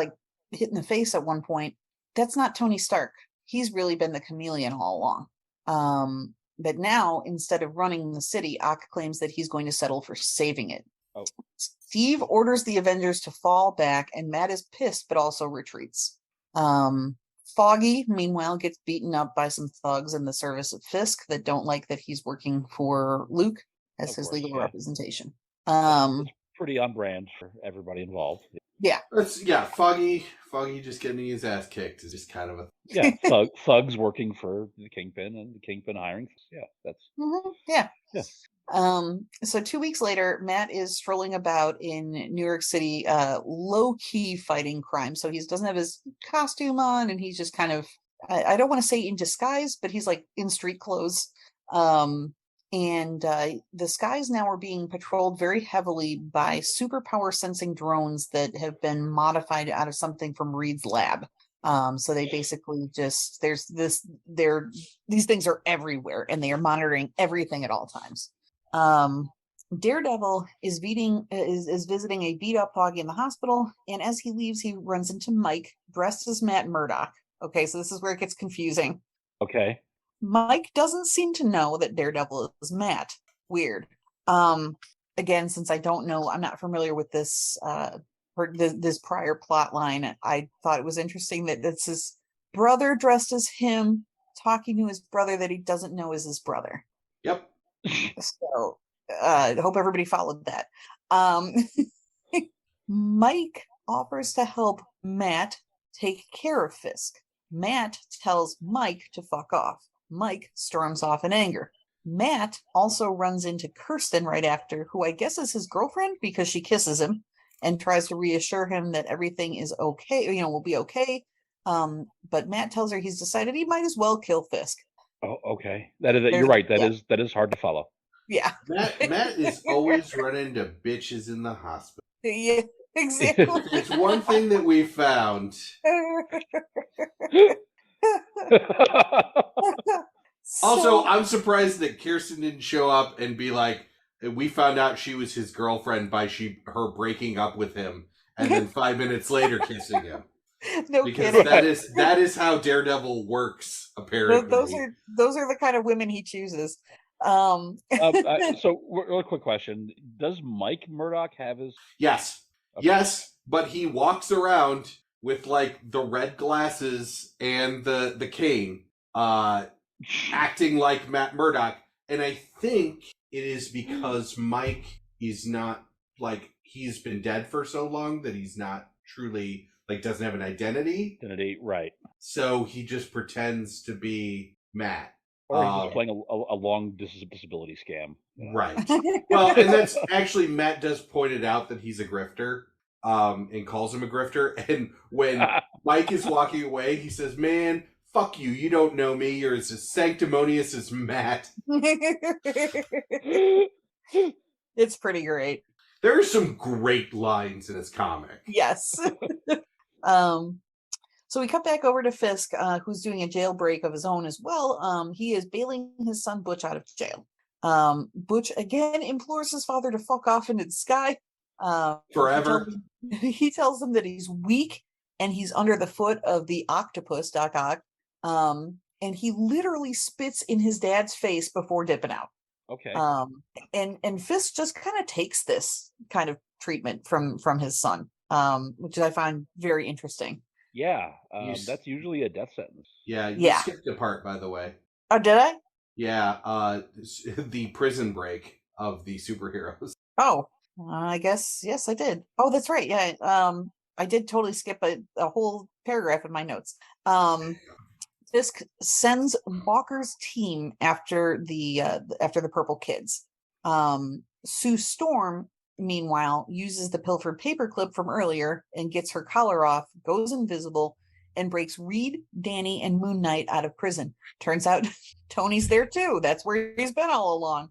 in the face at one point, that's not Tony Stark. He's really been the chameleon all along. But now, instead of running the city, Ock claims that he's going to settle for saving it. Oh. Steve orders the Avengers to fall back, and Matt is pissed, but also retreats. Foggy, meanwhile, gets beaten up by some thugs in the service of Fisk that don't like that he's working for Luke as his legal representation. It's pretty on brand for everybody involved. Yeah. Foggy just getting his ass kicked is just kind of a thugs working for the Kingpin, and the Kingpin hiring. Yeah, that's yeah. So 2 weeks later, Matt is strolling about in New York City, low-key fighting crime. So he doesn't have his costume on, and he's just kind of, I don't want to say in disguise, but he's like in street clothes. And the skies now are being patrolled very heavily by superpower sensing drones that have been modified out of something from Reed's lab. So they basically just, these things are everywhere, and they are monitoring everything at all times. Daredevil is visiting a beat up Foggy in the hospital, and as he leaves, he runs into Mike, dressed as Matt Murdock. Okay, so this is where it gets confusing. Okay. Mike doesn't seem to know that Daredevil is Matt. Weird. Again, since I don't know, I'm not familiar with this this prior plot line. I thought it was interesting that it's his brother dressed as him talking to his brother that he doesn't know is his brother. Yep. So I hope everybody followed that. Mike offers to help Matt take care of Fisk. Matt tells Mike to fuck off. Mike storms off in anger. Matt also runs into Kirsten right after, who I guess is his girlfriend because she kisses him and tries to reassure him that everything is okay, will be okay. But Matt tells her he's decided he might as well kill Fisk. Oh, okay. You're right. That is hard to follow. Yeah. Matt is always running into bitches in the hospital. Yeah, exactly. It's one thing that we found. Also, I'm surprised that Kirsten didn't show up and be like, we found out she was his girlfriend by her breaking up with him, and then 5 minutes later kissing him. No because kidding. that is how Daredevil works. Apparently, those are the kind of women he chooses. So, real quick question: does Mike Murdock have his? Yes, Okay. yes, but he walks around with like the red glasses and the cane, acting like Matt Murdock, and I think it is because Mike is not like he's been dead for so long that he's not truly like doesn't have an identity. Right. So he just pretends to be Matt. Or he's just playing a long disability scam. You know? Right. Well, and that's actually Matt does point it out that he's a grifter, and calls him a grifter. And when Mike is walking away, he says, "Man, fuck you. You don't know me. You're as sanctimonious as Matt." It's pretty great. There are some great lines in this comic. Yes. So we cut back over to Fisk, who's doing a jailbreak of his own as well. He is bailing his son Butch out of jail. Butch again implores his father to fuck off into the sky. Forever. He tells him that he's weak and he's under the foot of the octopus, Doc Ock. And he literally spits in his dad's face before dipping out. Okay. And Fisk just kind of takes this kind of treatment from his son, which I find very interesting. Yeah, that's usually a death sentence. Yeah, you skipped a part, by the way. Oh, did I? Yeah, the prison break of the superheroes. Oh, I guess, yes, I did. Oh, that's right. Yeah, I did totally skip a whole paragraph in my notes. Fisk sends Walker's team after the Purple Kids. Sue Storm, meanwhile, uses the pilfered paperclip from earlier and gets her collar off, goes invisible, and breaks Reed, Danny, and Moon Knight out of prison. Turns out Tony's there too. That's where he's been all along.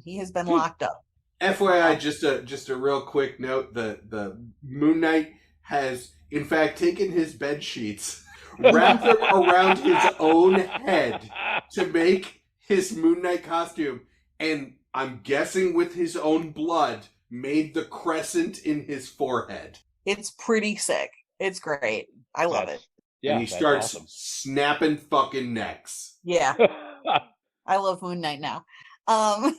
He has been locked up. FYI, just a real quick note: the Moon Knight has in fact taken his bed sheets, wrapped them around his own head to make his Moon Knight costume, and I'm guessing with his own blood, made the crescent in his forehead. It's pretty sick. It's great. I love it. Yeah, and he starts snapping fucking necks. Yeah. I love Moon Knight now. Of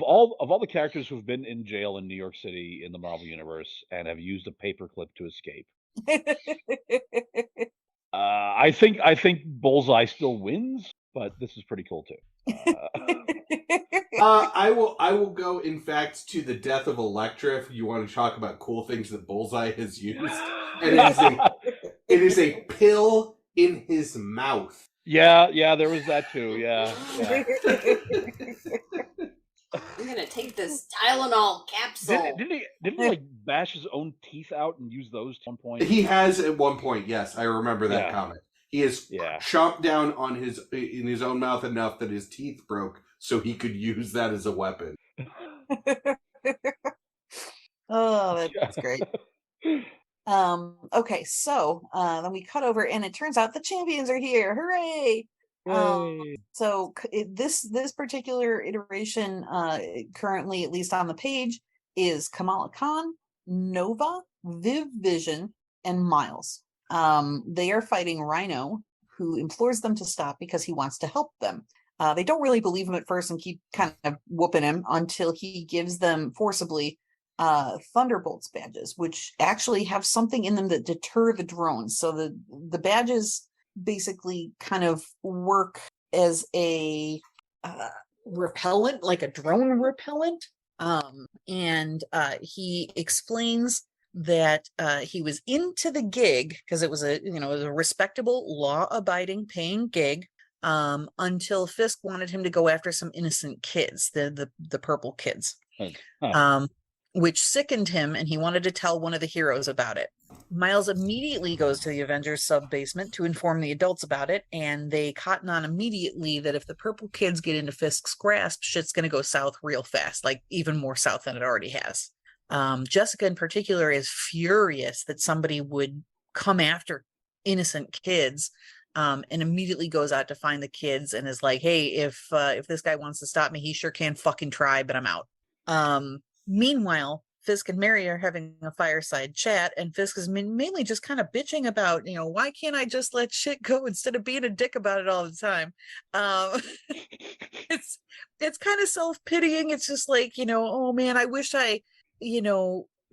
all the characters who've been in jail in New York City in the Marvel Universe and have used a paperclip to escape, I think Bullseye still wins, but this is pretty cool too. I will go, in fact, to the death of Elektra if you want to talk about cool things that Bullseye has used. And it is a pill in his mouth. Yeah, there was that too. Yeah. I'm gonna take this Tylenol capsule. Didn't he like bash his own teeth out and use those at one point? He has at one point. Yes, I remember that comic. He has chomped down on in his own mouth enough that his teeth broke, so he could use that as a weapon. Oh, that's great. Okay, so then we cut over, and it turns out the champions are here. Hooray! So this particular iteration, currently, at least on the page, is Kamala Khan, Nova, Viv Vision, and Miles. They are fighting Rhino, who implores them to stop because he wants to help them. They don't really believe him at first and keep kind of whooping him until he gives them forcibly Thunderbolts badges, which actually have something in them that deter the drones. So the badges basically kind of work as a repellent, like a drone repellent. And he explains that he was into the gig because it was a respectable, law-abiding, paying gig, until Fisk wanted him to go after some innocent kids, the Purple Kids, which sickened him, and he wanted to tell one of the heroes about it. Miles immediately goes to the Avengers sub-basement to inform the adults about it, and they cotton on immediately that if the Purple Kids get into Fisk's grasp, shit's going to go south real fast, like even more south than it already has. Jessica in particular is furious that somebody would come after innocent kids, and immediately goes out to find the kids and is like, hey, if this guy wants to stop me, he sure can fucking try, but I'm out. Meanwhile, Fisk and Mary are having a fireside chat, and Fisk is mainly just kind of bitching about, why can't I just let shit go instead of being a dick about it all the time? It's kind of self-pitying. It's just like, oh man, I wish I,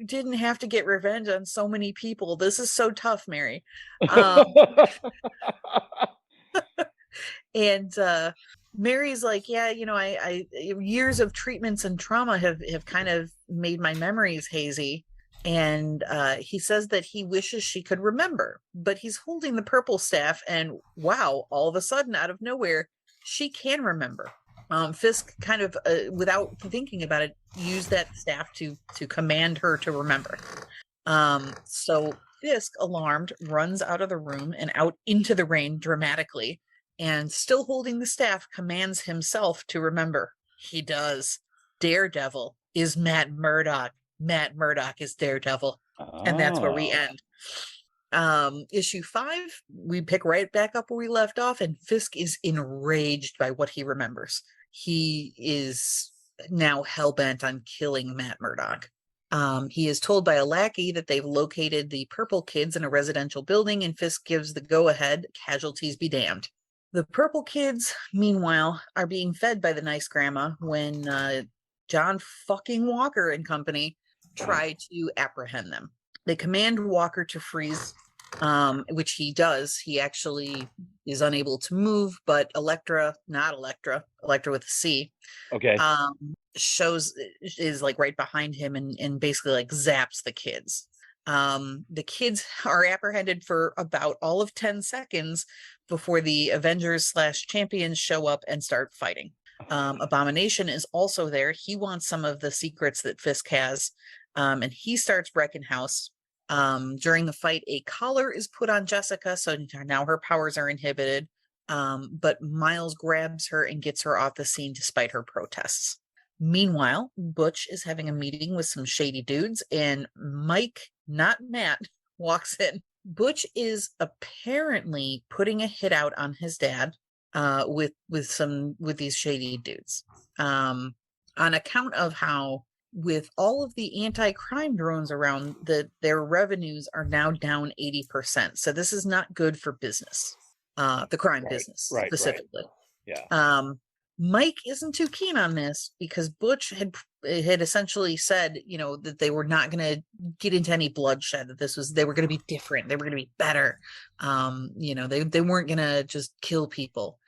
didn't have to get revenge on so many people. This is so tough, Mary. And Mary's like, yeah, I years of treatments and trauma have kind of made my memories hazy. And he says that he wishes she could remember, but he's holding the purple staff, and wow, all of a sudden, out of nowhere, she can remember. Fisk kind of, without thinking about it, used that staff to command her to remember. So Fisk, alarmed, runs out of the room and out into the rain dramatically, and still holding the staff, commands himself to remember. He does. Daredevil is Matt Murdock. Matt Murdock is Daredevil. And that's where we end. Issue 5, we pick right back up where we left off, and Fisk is enraged by what he remembers. He is now hell-bent on killing Matt Murdock. He is told by a lackey that they've located the purple kids in a residential building, and Fisk gives the go-ahead, casualties be damned. The purple kids, meanwhile, are being fed by the nice grandma when John fucking Walker and company try to apprehend them. They command Walker to freeze, which he does. He actually is unable to move, but Electra with a C, okay, is like right behind him and basically like zaps the kids. The kids are apprehended for about all of 10 seconds before the Avengers / champions show up and start fighting. Abomination is also there. He wants some of the secrets that Fisk has, and he starts wrecking house. During the fight, a collar is put on Jessica, so now her powers are inhibited, but Miles grabs her and gets her off the scene despite her protests. Meanwhile, Butch is having a meeting with some shady dudes, and Mike, not Matt, walks in. Butch is apparently putting a hit out on his dad with these shady dudes, on account of how, with all of the anti-crime drones around, their revenues are now down 80%. So this is not good for business, the crime business specifically. Right. Yeah. Mike isn't too keen on this because Butch had essentially said, that they were not going to get into any bloodshed, that they were going to be different. They were going to be better. They weren't going to just kill people.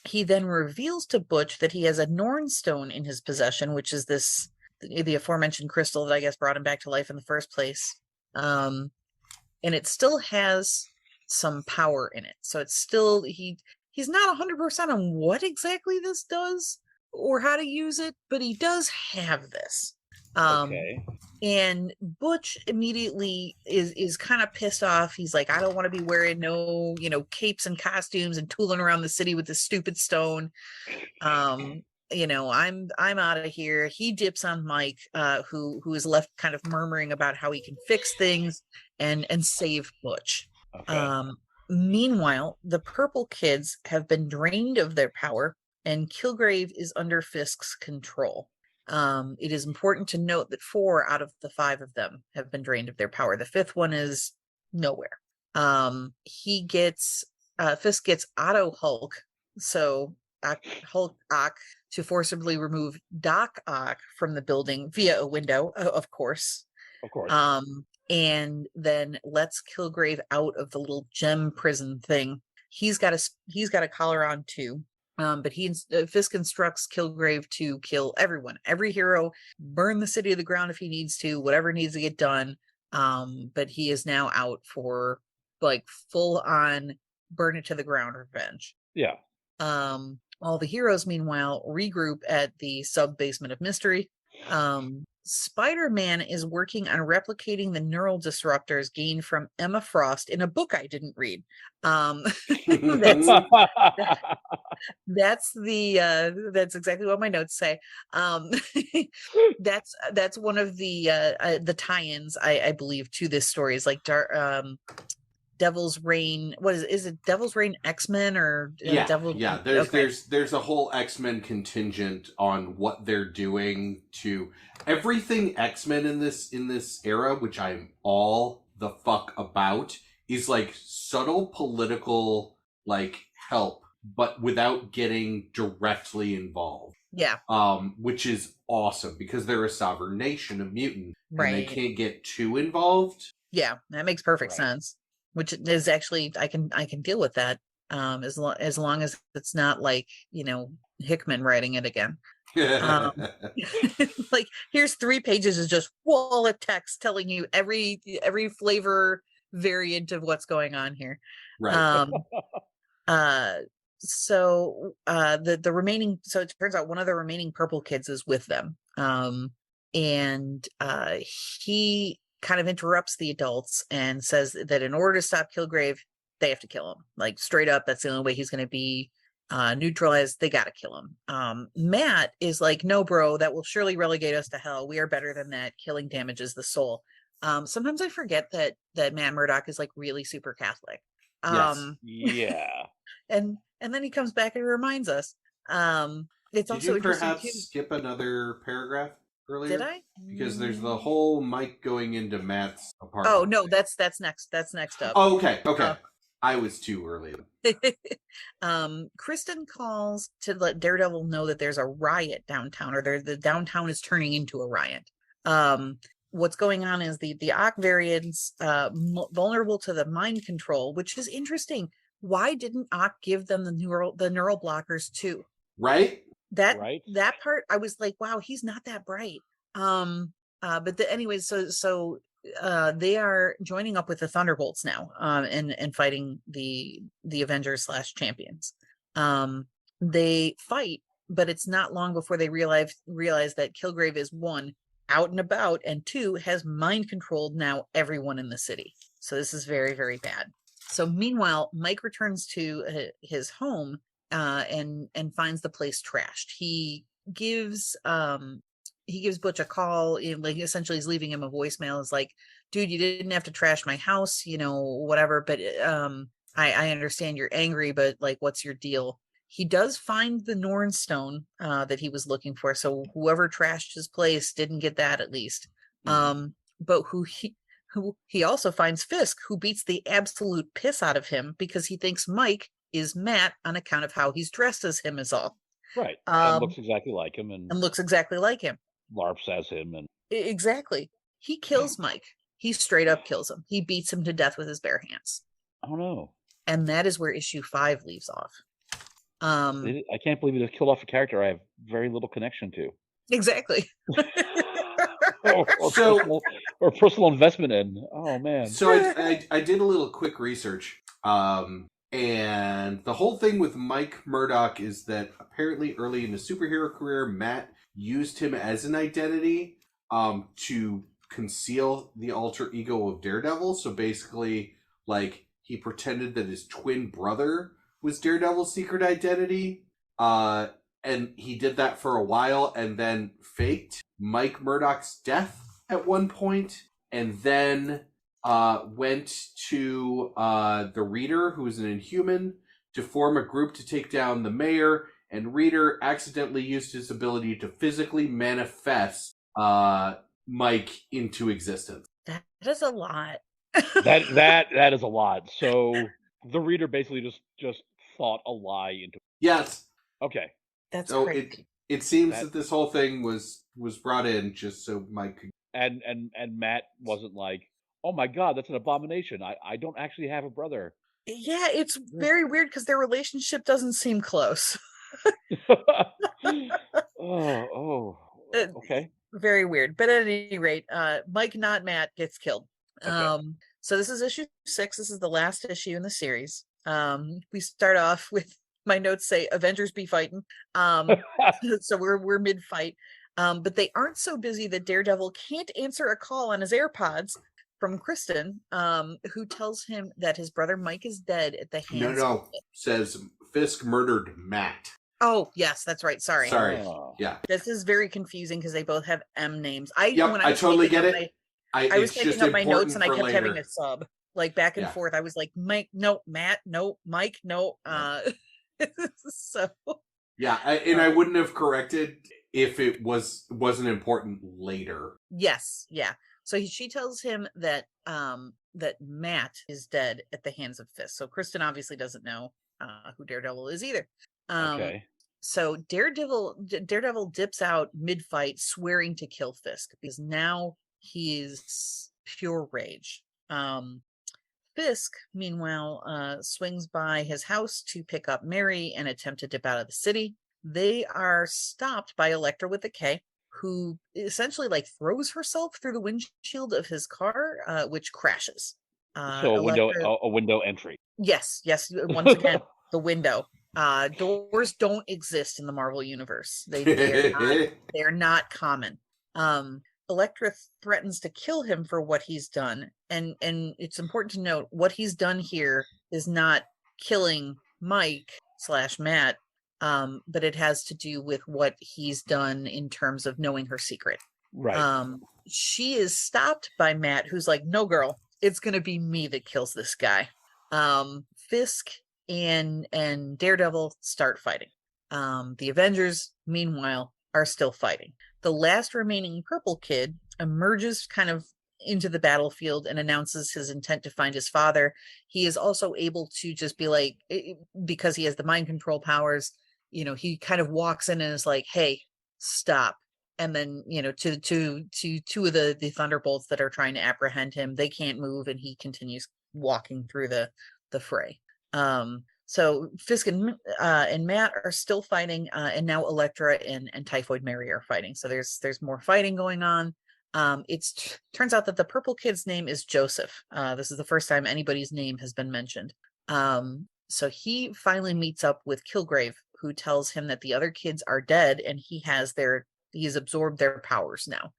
He then reveals to Butch that he has a Nornstone in his possession, which is the aforementioned crystal that I guess brought him back to life in the first place. And it still has some power in it. So it's still, he's not 100% on what exactly this does or how to use it, but he does have this. Okay. And Butch immediately is kind of pissed off. He's like, I don't want to be wearing no, capes and costumes and tooling around the city with this stupid stone. I'm out of here. He dips on Mike, who is left kind of murmuring about how he can fix things and save Butch. Okay. Meanwhile, the purple kids have been drained of their power, and Kilgrave is under Fisk's control. It is important to note that 4 out of the 5 of them have been drained of their power. The 5th one is nowhere. Fisk gets Auto Hulk, so Hulk Ock, to forcibly remove Doc Ock from the building via a window, of course. Of course. And then lets Kilgrave out of the little gem prison thing. He's got a collar on too. But Fisk instructs Kilgrave to kill everyone, every hero, burn the city to the ground if he needs to, whatever needs to get done. But he is now out for like full on burn it to the ground revenge. Yeah. All the heroes, meanwhile, regroup at the sub-basement of Mystery. Spider-Man is working on replicating the neural disruptors gained from Emma Frost in a book I didn't read. That's exactly what my notes say. That's one of the tie-ins, I believe, to this story, is like Devil's Reign. What is it? Devil's Reign X-Men or There's a whole X-Men contingent on what they're doing to everything X-Men in this era, which I'm all the fuck about, is like subtle political like help, but without getting directly involved. Yeah. Which is awesome because they're a sovereign nation, a mutant, right, and they can't get too involved. Yeah, that makes perfect sense. Which is actually I can deal with that. As long as it's not like, you know, Hickman writing it again. Like here's 3 pages is just wall of text telling you every flavor variant of what's going on here. Right. So the remaining, so it turns out one of the remaining purple kids is with them. And he kind of interrupts the adults and says that in order to stop Kilgrave, they have to kill him. Like straight up, that's the only way he's going to be neutralized. They got to kill him. Matt is like, no, bro, that will surely relegate us to hell. We are better than that. Killing damages the soul. Sometimes I forget that Matt Murdock is like really super Catholic. Yeah. And then he comes back and reminds us. It's also Did you perhaps too. skip another paragraph earlier? Did I? Because there's the whole Mike going into Matt's apartment. Oh no, that's next. That's next up. Oh, okay. I was too early. Kristen calls to let Daredevil know that there's a riot downtown, or the downtown is turning into a riot. What's going on is the Ock variants vulnerable to the mind control, which is interesting. Why didn't Ock give them the neural blockers too? Right. That part, I was like, wow, he's not that bright. But anyways, so they are joining up with the Thunderbolts now, and fighting the Avengers / champions. They fight, but it's not long before they realize that Kilgrave is 1, out and about, and 2, has mind controlled now everyone in the city. So this is very, very bad. So meanwhile, Mike returns to his home and finds the place trashed. He gives Butch a call, like essentially he's leaving him a voicemail. It's like, dude, you didn't have to trash my house, you know, whatever, but I understand you're angry, but like, what's your deal? He does find the Norn Stone that he was looking for, so whoever trashed his place didn't get that, at least. But who he also finds Fisk, who beats the absolute piss out of him because he thinks Mike is Matt on account of how he's dressed as him is all. Right. And looks exactly like him. And looks exactly like him. LARPs as him. And exactly. He kills Mike. He straight up kills him. He beats him to death with his bare hands. Oh no. And that is where issue 5 leaves off. I can't believe he just killed off a character I have very little connection to. Exactly. or personal investment in. Oh man. So I did a little quick research. And the whole thing with Mike Murdock is that apparently early in his superhero career, Matt used him as an identity to conceal the alter ego of Daredevil. So basically, like, he pretended that his twin brother was Daredevil's secret identity. And he did that for a while and then faked Mike Murdock's death at one point, and then went to the Reader, who is an Inhuman, to form a group to take down the mayor, and Reader accidentally used his ability to physically manifest Mike into existence. That is a lot. that is a lot. So the Reader basically just thought a lie into. Yes. Okay. That's so crazy. It seems that this whole thing was brought in just so Mike could. And Matt wasn't like, oh my God, that's an abomination. I don't actually have a brother. Yeah, it's very weird because their relationship doesn't seem close. Okay. Very weird. But at any rate, Mike, not Matt, gets killed. Okay. So this is issue 6. This is the last issue in the series. We start off with, my notes say, Avengers be fighting. So we're mid-fight. But they aren't so busy that Daredevil can't answer a call on his AirPods from Kristen, who tells him that his brother Mike is dead at the hands. No. Says Fisk murdered Matt. Oh, yes, that's right. Sorry. Yeah. This is very confusing because they both have M names. I totally get it. I was taking up my notes and I kept having a sub. like back and forth. I was like, Mike, no, Matt, no, Mike, no. So I wouldn't have corrected if it wasn't important later. Yes, yeah. So she tells him that that Matt is dead at the hands of Fisk. So Kristen obviously doesn't know who Daredevil is either. Okay. So Daredevil dips out mid-fight, swearing to kill Fisk because now he's pure rage. Fisk, meanwhile, swings by his house to pick up Mary and attempt to dip out of the city. They are stopped by Elektra with a K, who essentially like throws herself through the windshield of his car, which crashes. So a window entry. Yes. Once again, the window. Doors don't exist in the Marvel universe. They're not common. Elektra threatens to kill him for what he's done, and it's important to note what he's done here is not killing Mike/Matt, but it has to do with what he's done in terms of knowing her secret. Right. She is stopped by Matt, who's like, "No, girl, it's gonna be me that kills this guy." Fisk and Daredevil start fighting. The Avengers, meanwhile, are still fighting. The last remaining purple kid emerges kind of into the battlefield and announces his intent to find his father. He is also able to just be like, because he has the mind control powers, he kind of walks in and is like, "Hey, stop." And then, to two of the Thunderbolts that are trying to apprehend him, they can't move, and he continues walking through the fray. So Fisk and Matt are still fighting, and now Elektra and Typhoid Mary are fighting. So there's more fighting going on. Turns out that the purple kid's name is Joseph. This is the first time anybody's name has been mentioned. So he finally meets up with Kilgrave, who tells him that the other kids are dead, and he's absorbed their powers now.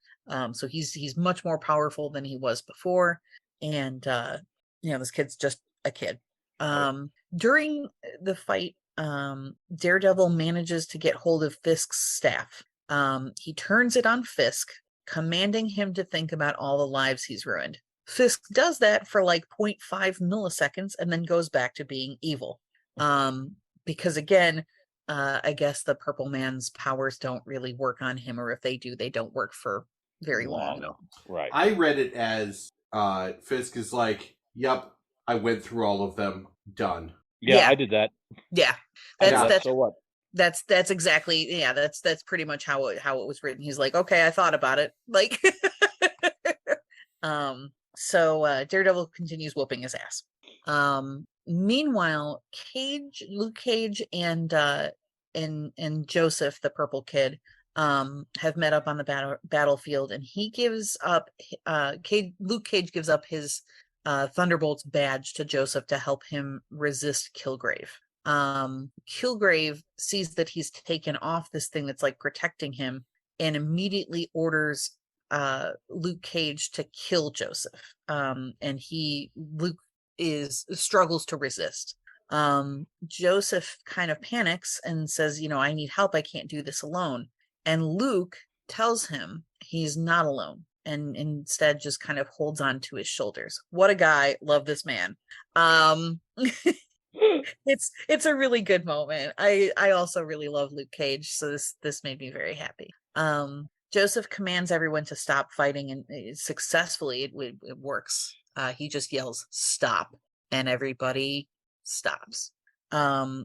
So he's much more powerful than he was before, and this kid's just a kid. During the fight, Daredevil manages to get hold of Fisk's staff. He turns it on Fisk, commanding him to think about all the lives he's ruined. Fisk does that for like 0.5 milliseconds and then goes back to being evil. Because again, I guess the purple man's powers don't really work on him, or if they do, they don't work for very long. Right. I read it as Fisk is like, "Yep, I went through all of them. Done." Yeah, I did that. Yeah, that's so what. That's exactly, that's pretty much how it was written. He's like, "Okay, I thought about it." Like, so Daredevil continues whooping his ass. Meanwhile, Luke Cage, and Joseph, the purple kid, have met up on the battlefield, and he gives up. Luke Cage gives up his Thunderbolt's badge to Joseph to help him resist Kilgrave. Kilgrave sees that he's taken off this thing that's like protecting him, and immediately orders Luke Cage to kill Joseph. And Luke struggles to resist. Joseph kind of panics and says, "I need help. I can't do this alone." And Luke tells him he's not alone, and instead just kind of holds on to his shoulders. What a guy. Love this man. It's a really good moment. I also really love Luke Cage, so this made me very happy. Joseph commands everyone to stop fighting, and successfully it works. He just yells, "Stop," and everybody stops.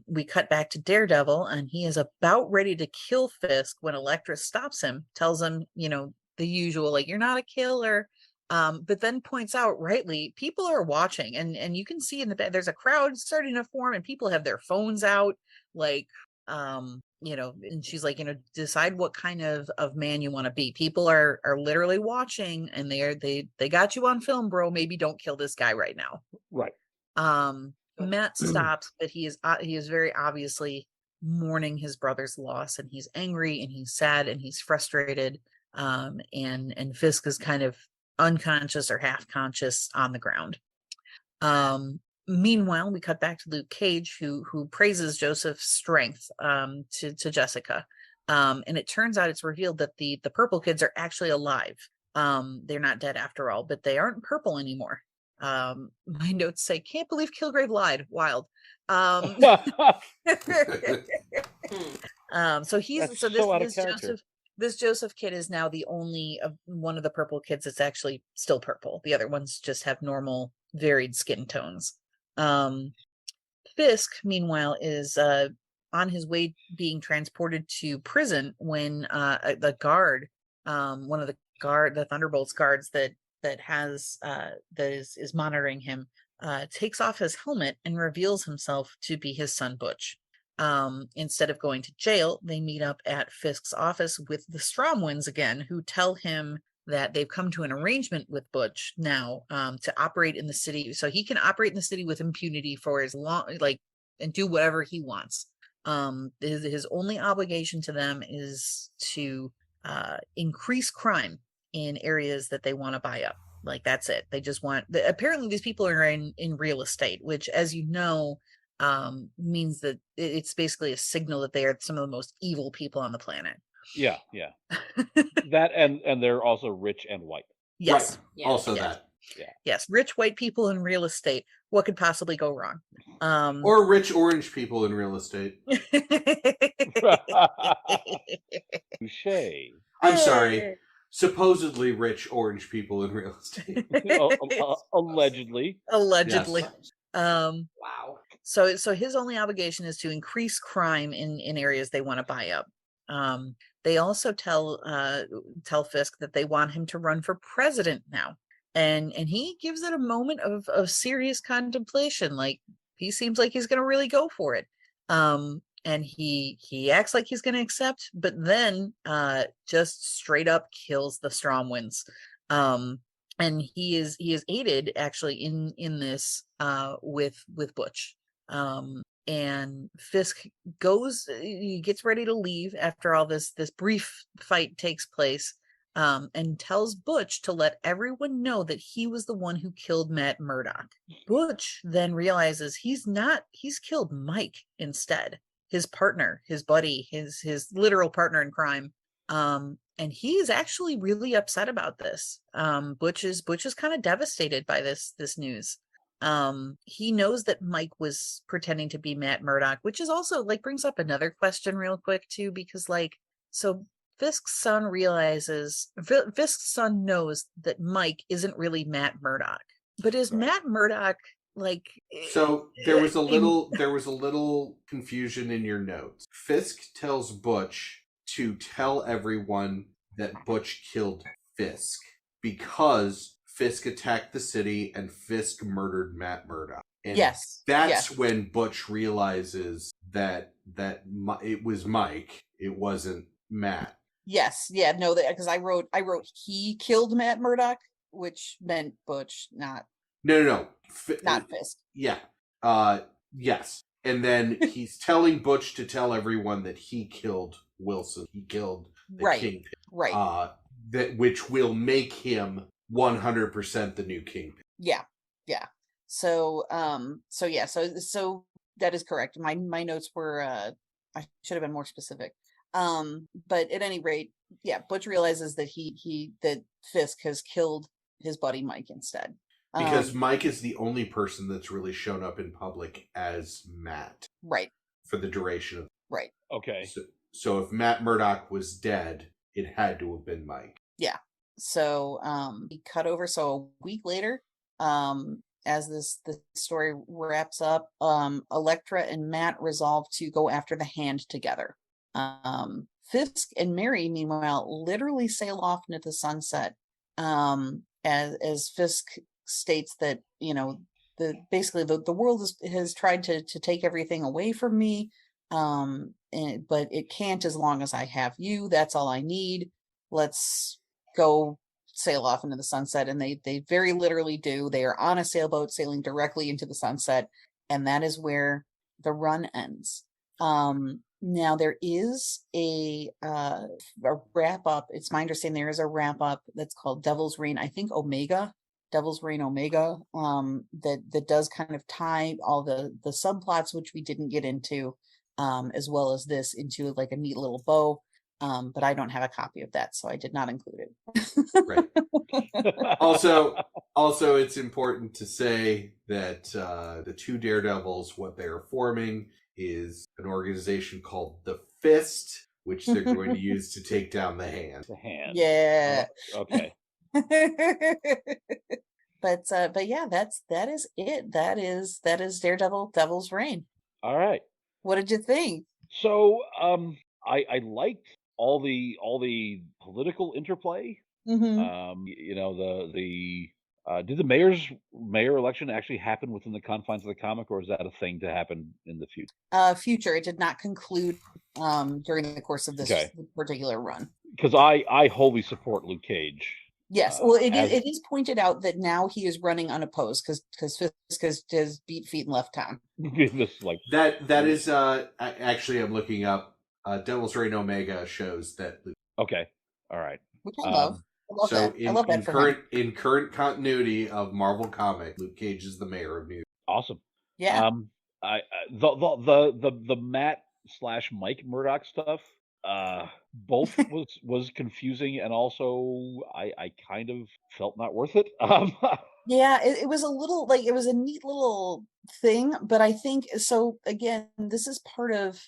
We cut back to Daredevil, and he is about ready to kill Fisk when Elektra stops him, tells him, the usual, like, "You're not a killer," but then points out rightly, people are watching, and you can see in the back there's a crowd starting to form, and people have their phones out, like, and she's like, decide what kind of man you want to be. People are literally watching, and they got you on film, bro. Maybe don't kill this guy right now. Right. Matt stops, but he is very obviously mourning his brother's loss, and he's angry, and he's sad, and he's frustrated. And Fisk is kind of unconscious or half conscious on the ground. Meanwhile, we cut back to Luke Cage, who praises Joseph's strength to Jessica. And it turns out it's revealed that the purple kids are actually alive. They're not dead after all, but they aren't purple anymore. My notes say, "Can't believe Kilgrave lied." Wild. So That's so out of this character. Joseph kid is now the only of one of the purple kids that's actually still purple. The other ones just have normal, varied skin tones. Fisk, meanwhile, is on his way being transported to prison when the guard, one of the Thunderbolts guards that is monitoring him, takes off his helmet and reveals himself to be his son Butch. Instead of going to jail, they meet up at Fisk's office with the Stromwinds again, who tell him that they've come to an arrangement with Butch now to operate in the city, so he can operate in the city with impunity for as long, and do whatever he wants. His only obligation to them is to increase crime in areas that they want to buy up. Like, that's it. They just want. Apparently, these people are in real estate, which, as you know, means that it's basically a signal that they are some of the most evil people on the planet. Yeah. That and they're also rich and white. Yes. Right. Yeah. Also yes. that. Yeah. Yes, rich white people in real estate. What could possibly go wrong? Or rich orange people in real estate. Touché. I'm sorry. Supposedly rich orange people in real estate. Allegedly. Allegedly. Yes. Wow. So his only obligation is to increase crime in areas they want to buy up. They also tell Fisk that they want him to run for president now. And he gives it a moment of serious contemplation. Like, he seems like he's going to really go for it. And he acts like he's going to accept, but then just straight up kills the Stromwinds. And he is aided actually in this with Butch. And Fisk he gets ready to leave after all this brief fight takes place, and tells Butch to let everyone know that he was the one who killed Matt Murdock. Butch then realizes he's killed Mike instead, his partner, his buddy, his literal partner in crime. And he is actually really upset about this. Butch is kind of devastated by this news. He knows that Mike was pretending to be Matt Murdock, which is also brings up another question real quick too, because so Fisk's son knows that Mike isn't really Matt Murdock, but is Matt Murdock So there was a little confusion in your notes. Fisk tells Butch to tell everyone that Butch killed Fisk because Fisk attacked the city and Fisk murdered Matt Murdock. And that's when Butch realizes that it was Mike, it wasn't Matt. Yes, yeah, no, because I wrote he killed Matt Murdock, which meant Butch, not No. Not Fisk. Yeah. Yes. And then he's telling Butch to tell everyone that he killed Wilson. He killed the Kingpin. Right. Which will make him 100% the new Kingpin. Yeah. So that is correct. My notes were I should have been more specific. But at any rate, yeah, Butch realizes that that Fisk has killed his buddy Mike instead. Because Mike is the only person that's really shown up in public as Matt. Right. For the duration of... Right. Okay. So if Matt Murdock was dead, it had to have been Mike. Yeah. So he cut over. So a week later, as the story wraps up, Elektra and Matt resolve to go after the Hand together. Fisk and Mary, meanwhile, literally sail off into the sunset. As Fisk states that, basically the world has tried to take everything away from me, but it can't as long as I have you. That's all I need. Let's go sail off into the sunset. And they very literally do. They are on a sailboat sailing directly into the sunset, and that is where the run ends. Now there is a wrap up. It's my understanding there is a wrap up that's called Devil's Reign. I think Devil's Reign Omega. That does kind of tie all the subplots, which we didn't get into, as well as this, into a neat little bow. But I don't have a copy of that, so I did not include it. Right. Also, Also, it's important to say that the two Daredevils, what they're forming is an organization called the Fist, which they're going to use to take down the Hand. The Hand. Yeah. Oh, okay. But yeah, that is it. That is Daredevil, Devil's Reign. All right. What did you think? So, I liked all the political interplay. Mm-hmm. You know, the did the mayor election actually happen within the confines of the comic, or is that a thing to happen in the future? Future. It did not conclude during the course of this particular run. Because I wholly support Luke Cage. Yes, well, it is pointed out that now he is running unopposed because Fisk has beat feet and left town. This, like that is actually I'm looking up Devil's Reign Omega shows that. Okay, all right. Which I love. I love that. I love that in current continuity of Marvel Comics, Luke Cage is the mayor of New York. Awesome. Yeah. The Matt / Mike Murdock stuff. Both was confusing, and also I kind of felt not worth it. Yeah, it was a little it was a neat little thing, but I think so. Again, this is part of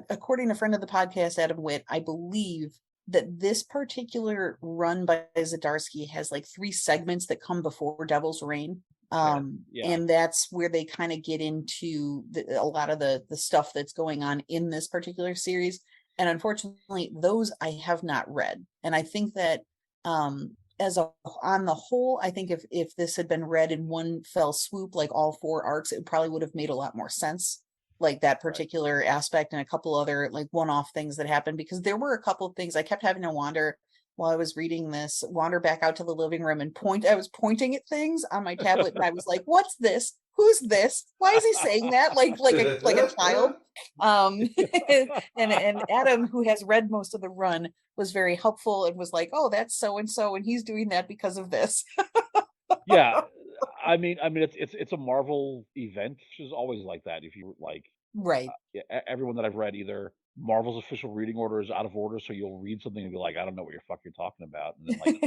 according to a friend of the podcast, Adam Witt, I believe that this particular run by Zdarsky has 3 segments that come before Devil's Reign. And that's where they kind of get into a lot of the stuff that's going on in this particular series. And unfortunately, those I have not read. And I think that on the whole, I think if this had been read in one fell swoop, like all 4 arcs, it probably would have made a lot more sense. Like that particular aspect and a couple other one-off things that happened, because there were a couple of things I kept having to wander while I was reading this, wander back out to the living room and I was pointing at things on my tablet and I was like, what's this? Who's this? Why is he saying that? Like a child. And Adam, who has read most of the run, was very helpful and was like, oh, that's so-and-so, and he's doing that because of this. Yeah. I mean, it's a Marvel event, which is always like that. If you right, everyone that I've read, either Marvel's official reading order is out of order, so you'll read something and be like, I don't know what you're talking about, and then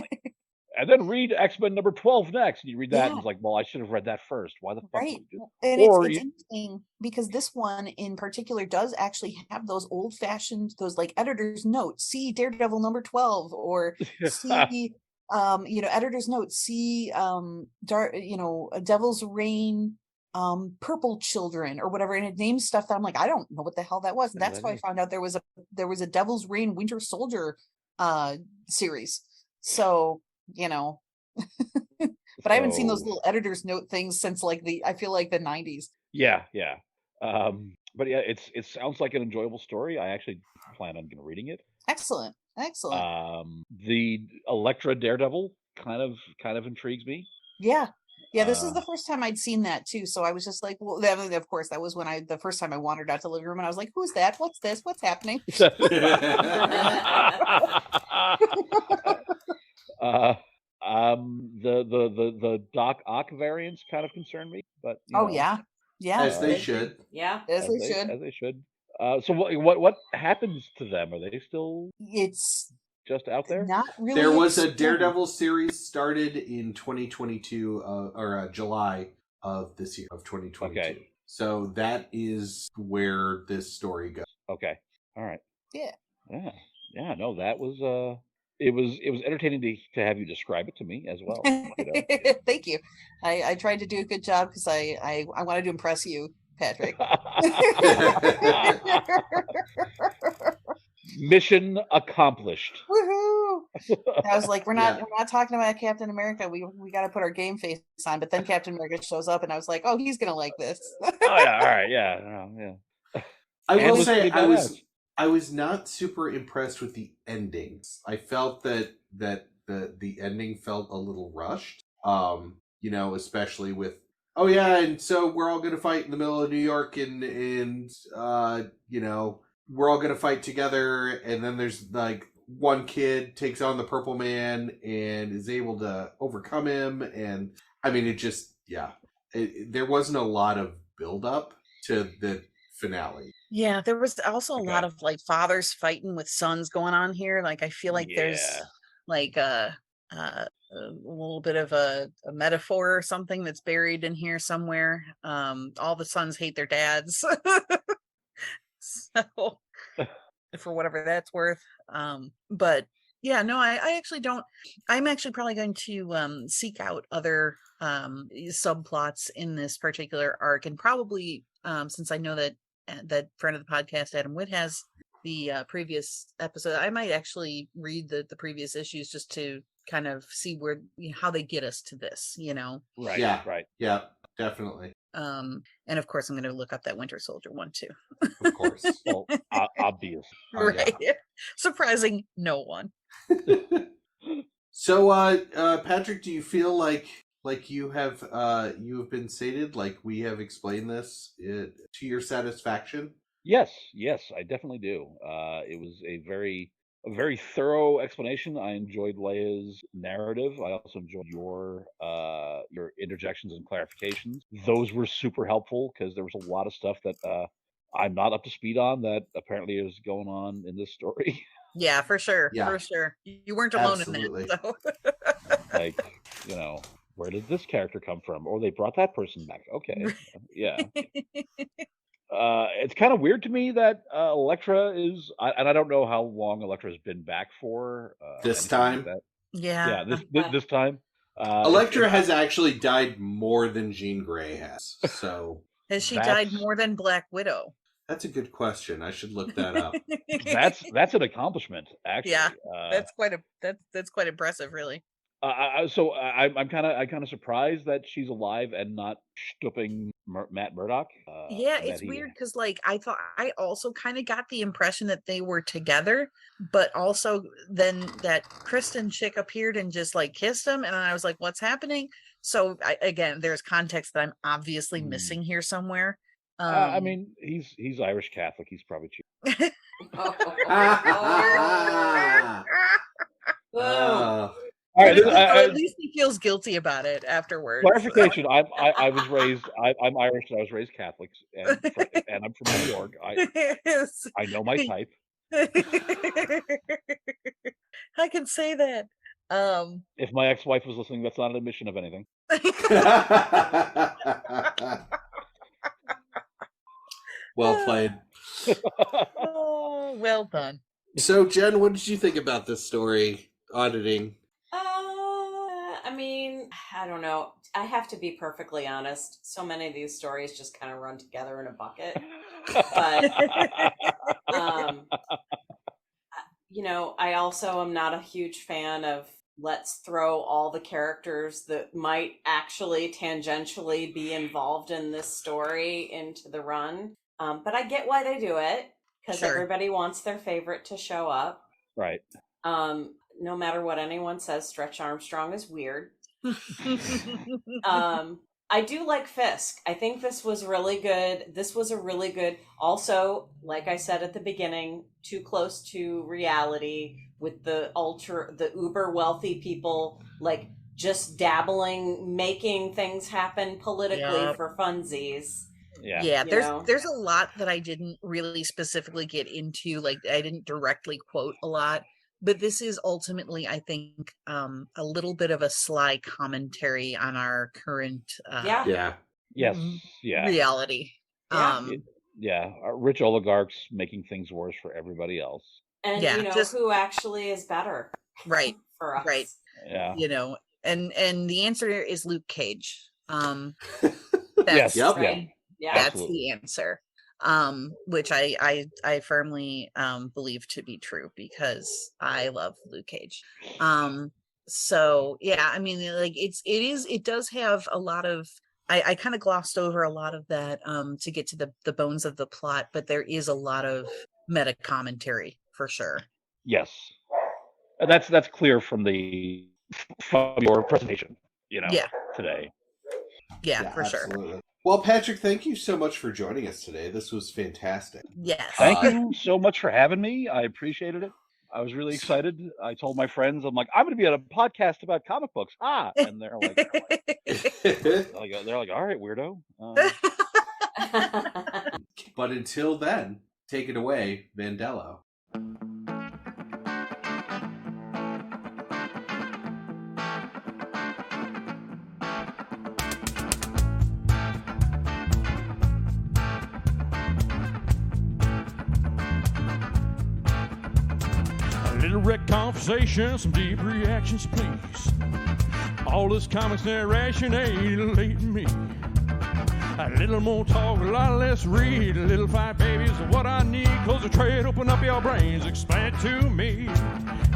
and then read X-Men number 12 next, and you read that, and it's like, well, I should have read that first. Why the fuck? Right, and it's interesting because this one in particular does actually have those old-fashioned, those editor's notes. See Daredevil number 12, or see. Editor's note, see Devil's Reign, Purple Children, or whatever, and it names stuff that I'm like, I don't know what the hell that was. And that's how I found out there was a Devil's Reign Winter Soldier series. So but I haven't seen those little editor's note things since I feel like the 90s. Yeah. But yeah, it sounds like an enjoyable story. I actually plan on reading it. Excellent. The Elektra Daredevil kind of intrigues me. Yeah. This is the first time I'd seen that too. So I was just like, well, of course, that was when the first time I wandered out to the living room and I was like, who's that? What's this? What's happening? The Doc Ock variants kind of concern me, but yeah, as they should. Yeah, as they should. So what happens to them? Are they still? It's just out there. Not really. There was a Daredevil series started in 2022, or July of this year of 2022. Okay. So that is where this story goes. Okay. All right. Yeah. No, that was it was entertaining to have you describe it to me as well. Thank you. I tried to do a good job because I wanted to impress you, Patrick. Mission accomplished. Woohoo! I was like, we're not talking about Captain America. We got to put our game face on. But then Captain America shows up, and I was like, oh, he's gonna like this. Oh yeah, all right, yeah. I will say I was not super impressed with the endings. I felt that the ending felt a little rushed. Especially with and so we're all gonna fight in the middle of New York and we're all gonna fight together, and then there's one kid takes on the Purple Man and is able to overcome him, and I mean there wasn't a lot of build up to the finale. Yeah, there was also a lot of fathers fighting with sons going on here. I feel like there's little bit of a metaphor or something that's buried in here somewhere. All the sons hate their dads. So for whatever that's worth. But yeah, no, I actually don't. I'm actually probably going to seek out other subplots in this particular arc, and probably since I know that that friend of the podcast, Adam Witt, has the previous episode, I might actually read the previous issues just to kind of see where how they get us to this, Right. Yeah. Right. Yeah, definitely. And of course I'm going to look up that Winter Soldier one too. Of course. Well, obvious. Right. Yeah. Surprising no one. So Patrick, do you feel like you have been sated, like we have explained this to your satisfaction? Yes, I definitely do. It was a very thorough explanation. I enjoyed Leia's narrative. I also enjoyed your interjections and clarifications. Those were super helpful because there was a lot of stuff that I'm not up to speed on that apparently is going on in this story. Yeah, for sure. Yeah. For sure. You weren't alone Absolutely. in that. So. Like, where did this character come from? Or they brought that person back. Okay. Yeah. It's kind of weird to me that Elektra is, and I don't know how long Elektra has been back for. This anything like time? that. Yeah. This time. Elektra has actually died more than Jean Grey has. So Has she died more than Black Widow? that's a good question. I should look that up. That's an accomplishment, actually. Yeah, that's quite impressive, really. So I'm kind of surprised that she's alive and not stooping Matt Murdock. Yeah, it's weird because I also kind of got the impression that they were together, but also then that Kristen chick appeared and just like kissed him, and I was like, "What's happening?" So again, there's context that I'm obviously missing here somewhere. I mean, he's Irish Catholic. He's probably cheap. All right, at least he feels guilty about it afterwards. Clarification: I was raised. I'm Irish, and I was raised Catholic, and I'm from New York. I know my type. I can say that. If my ex-wife was listening, that's not an admission of anything. Well played. Oh, well done. So, Jen, what did you think about this story? Auditing. I mean, I don't know. I have to be perfectly honest. So many of these stories just kind of run together in a bucket. But, I also am not a huge fan of let's throw all the characters that might actually tangentially be involved in this story into the run. But I get why they do it, because everybody wants their favorite to show up. Right. No matter what anyone says, Stretch Armstrong is weird. I do like Fisk. I think this was really good. This was a really good, also, like I said at the beginning, too close to reality with the uber wealthy people, like just dabbling, making things happen politically for funsies. Yeah, there's a lot that I didn't really specifically get into. Like, I didn't directly quote a lot. But this is ultimately, I think, a little bit of a sly commentary on our current reality. Rich oligarchs making things worse for everybody else. And who actually is better, right? For us, right? Yeah, and the answer is Luke Cage. Yes, right. Yeah, that's absolutely. the answer. Which I firmly believe to be true, because I love Luke Cage. So yeah, I mean, like it does have a lot of, I kind of glossed over a lot of that to get to the bones of the plot, but there is a lot of meta commentary for sure. Yes, and that's clear from your presentation, today. Yeah, for absolutely. sure. Well, Patrick, thank you so much for joining us today. This was fantastic. Yes. Thank you so much for having me. I appreciated it. I was really excited. I told my friends, I'm like, I'm going to be on a podcast about comic books. And they're like, all right, weirdo. But until then, take it away, Vandello. direct conversation, some deep reactions, please. All this comics narration ain't me. A little more talk, a lot less read. A little fight, baby, is what I need. Close the trade, open up your brains. Explain it to me.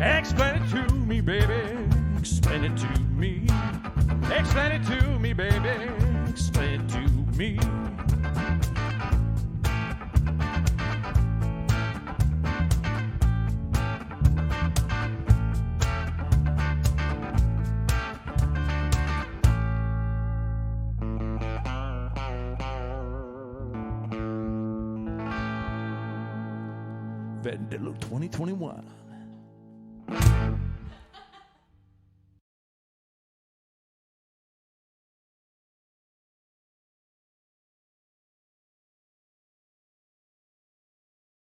Explain it to me, baby. Explain it to me. Explain it to me, baby. Explain it to me. Vandello 2021.